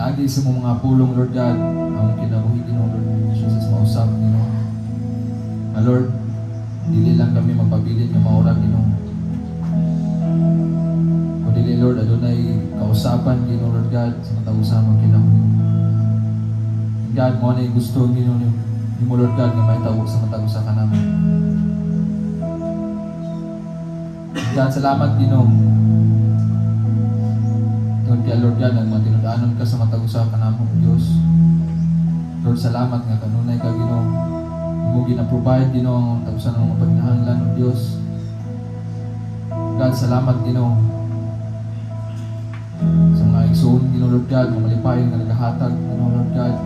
Pinaagi sa mga pulong, Lord God, ang kinabuhi, Ginoo, Lord Jesus, mausap, Ginoo. Lord, dili lang kami magpabilin nga maura, Ginoo. O dili, Lord, adunay kausapan, Ginoo, Lord God, sa matag-usa mong kinabuhi. God, mo na gusto, Ginoo, ni mo, Lord God, nga may tawag sa matag-usa ka namin. God, salamat, Ginoo. Tungkol kaya, Lord God, ang matinudaanon ka sa matag-usa ka namin, Diyos. Lord, salamat nga kanunay ka, Ginoo. Mo gina-provide, Ginoo, ang matag-usa ng mga pagnahanlan ng Diyos. God, salamat, Ginoo. Sa mga igsoon, Ginoo, Lord God, mga malipayon nga naghahatag, Ginoo, Lord God.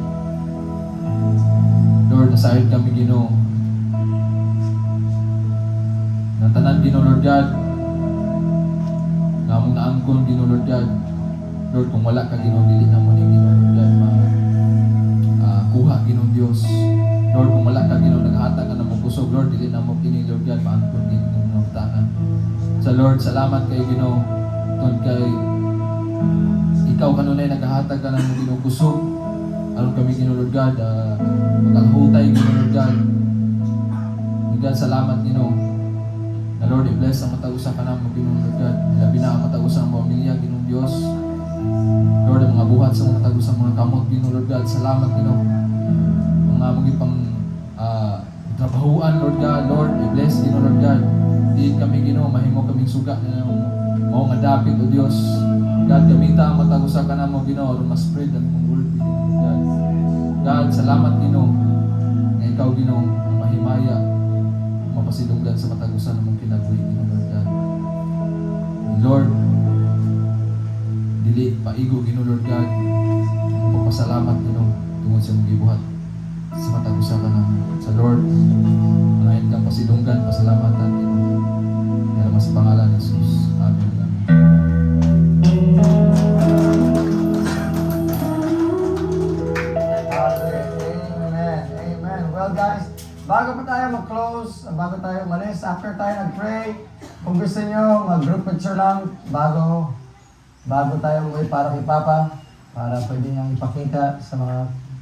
Lord, nasahid kami, Ginoo. Nang tanan, Ginoo, Lord God, nga mong naangkon, Ginoo, Lord God. Lord, kung wala ka, Ginoo, dili na mo ni Ginoo, Lord God, kuha, Ginoo, Diyos. Lord, kung wala ka, Ginoo, naghatag ka na mong kusog, Lord, dili na mo kini, Lord God, maangkon, Ginoo, ng tangan. Sa Lord, salamat kay Ginoo, tungkol kay ikaw kanunay naghahatag ka ng Ginoo kusog. Alam kami, Ginoo, Lord God, magalhutay, Ginoo, Lord God. God, salamat, Ginoo. Na Lord, i-bless ang matag-usa ka namin, Ginoo, Lord God. Labi na ang matag-usa ng pamilya, Ginoo Diyos. Lord, ang mga buhat sa mga matag-usa mga kamot, Ginoo, Lord God. Salamat, Ginoo. Mga magipang trabahuan, Lord God. Lord, i-bless, Ginoo, Lord God. Di kami, Ginoo, mahimo kaming suga na mga nga dapit, O Diyos. God, gamita ang matag-usa ka namin, Ginoo, aron ma-spread ang mong word, Ginoo, Lord God. God, salamat, Ginoo. Nga ikaw, Ginoo, ang mahimaya, mapasidunggan sa matag-usa ng mong kinabuhi, Ginoo, Lord God. Lord, dili paigo, Ginoo, Lord God. Ang pagpasalamat, Ginoo, tungod sa mong gibuhat sa matag-usa ka namin. Sa Lord, ngayon kang pasidunggan, pasalamatan, Ginoo. Kaya sa pangalan ni Jesus. Amen. Amen. Amen. Well, guys, bago pa tayo mag-close, bago tayo umalis, after tayo nag-pray, kung gusto nyo, mag-group picture lang bago tayo umuwi para kay Papa, para pwede niyang ipakita sa mga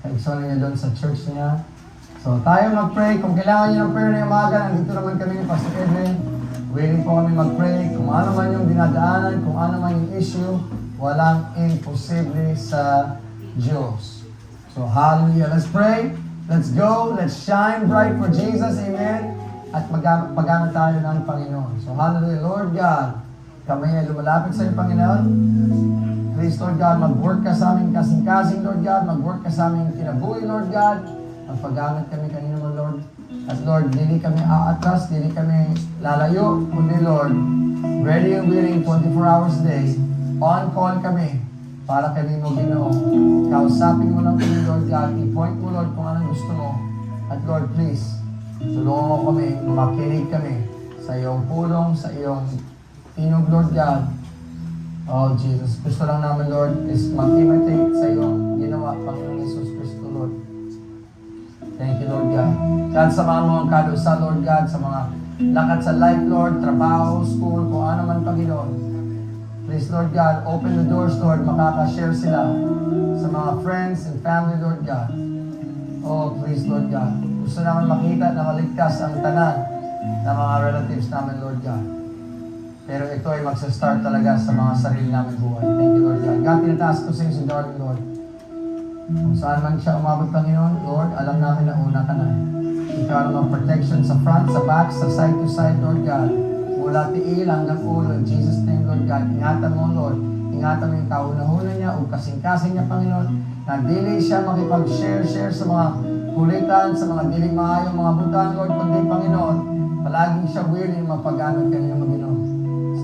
kaigsoon niya doon sa church niya. So, tayo mag-pray. Kung kailangan niyo ng prayer na umaga, nandito naman kami ni Pastor Edwin. Willing po kami mag-pray. Kung ano man yung dinadaanan, kung ano man yung issue, walang imposible sa Diyos. So, hallelujah. Let's pray. Let's go. Let's shine bright for Jesus. Amen. At paggamit tayo ng Panginoon. So, hallelujah. Lord God, kami ay lumalapit sa iyo, Panginoon. Please, Lord God, mag-work ka sa aming kasing-kasing, Lord God. Mag-work ka sa aming kinabuhi, Lord God. Magpagamit kami kanina mo, Lord. At Lord, dili kami aatras, dili kami lalayo. Kundi, Lord, ready and willing 24 hours a day. On call kami para kami mo, Ginoo. Kausapin mo lang kami, Lord God. I-point mo, Lord, kung anong gusto mo. At Lord, please, tulungan mo kami, makinig kami sa iyong pulong, sa iyong tinog, Lord God. Oh, Jesus. Gusto lang namin, Lord, is mag-imitate sa iyong ginawa, Panginoon Jesus Cristo, Lord. Thank you, Lord God. God, samahan mo ang kadusa, Lord God, sa mga lakad sa life, Lord, trabaho, school, kung ano man, Panginoon. Please, Lord God, open the doors, Lord, makaka-share sila sa mga friends and family, Lord God. Oh, please, Lord God. Gusto namin makita na maligtas ang tanan ng mga relatives namin, Lord God. Pero ito ay magsa-start talaga sa mga sarili namin buhay. Thank you, Lord God. God, tinataas ko sa iyo si darling Lord. Kung saan man siya umabot, Panginoon, Lord, alam namin na una ka na. Ikaw ang protection sa front, sa back, sa side to side, Lord God. Mula tiil hanggang ulo, in Jesus' name, Lord God. Ingatan mo, Lord. Ingatan mo yung kauna-huna niya o kasing-kasing niya, Panginoon. Na dili siya makipag-share sa mga kulitan, sa mga dili maayong mga butan, Lord, kundi, Panginoon, palaging siya willing mapagamit ka niya, Panginoon.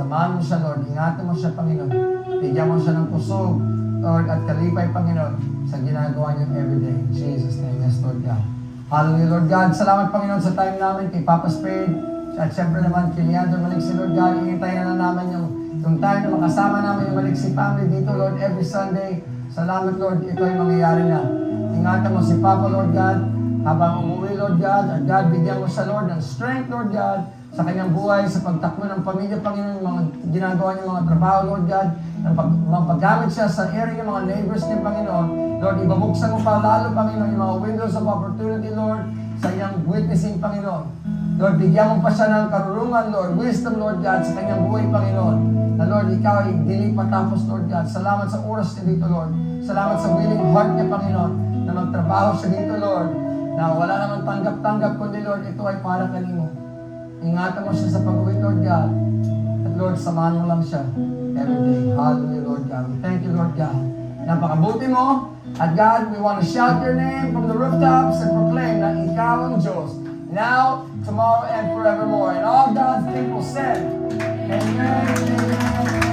Samahan mo siya, Lord. Ingatan mo siya, Panginoon. Bigyan mo siya ng kusog, Lord, at kalipay, Panginoon, sa ginagawa niyo everyday. In Jesus' name, yes, Lord God. Hallelujah, Lord God. Salamat, Panginoon, sa time namin kay Papa Spade. At syempre naman, kay Leandro Maliksi, Lord God. Iintayin na namin yung time na makasama namin yung Maliksi family dito, Lord, every Sunday. Salamat, Lord. Ito ay mangyayari na. Ingatan mo si Papa, Lord God, habang umuwi, Lord God. At God, bigyan mo siya, Lord, ng strength, Lord God, sa kanyang buhay, sa pagtakbo ng pamilya, Panginoon, yung mga ginagawa niya mga trabaho, Lord God, mapaggamit siya sa area ng mga neighbors niya, Panginoon. Lord, ibabuksan mo pa lalo, Panginoon, yung mga windows of opportunity, Lord, sa iyang witnessing, Panginoon. Lord, bigyan mo pa siya ng karunungan, Lord, wisdom, Lord God, sa kanyang buhay, Panginoon. Na Lord, ikaw ay dili patapos, Lord God. Salamat sa oras niya dito, Lord. Salamat sa willing heart niya, Panginoon, na magtrabaho siya dito, Lord. Na wala namang tanggap-tanggap, kundi, Lord, ito ay para kanimo. Ingatan mo siya sa pag-uwi, Lord God. At Lord, samahan mo lang siya every day. Hallelujah, Lord God. We thank you, Lord God. Napakabuti mo. At God, we want to shout your name from the rooftops and proclaim na ikaw ang Diyos. Now, tomorrow, and forevermore. And all God's people said, Amen, amen.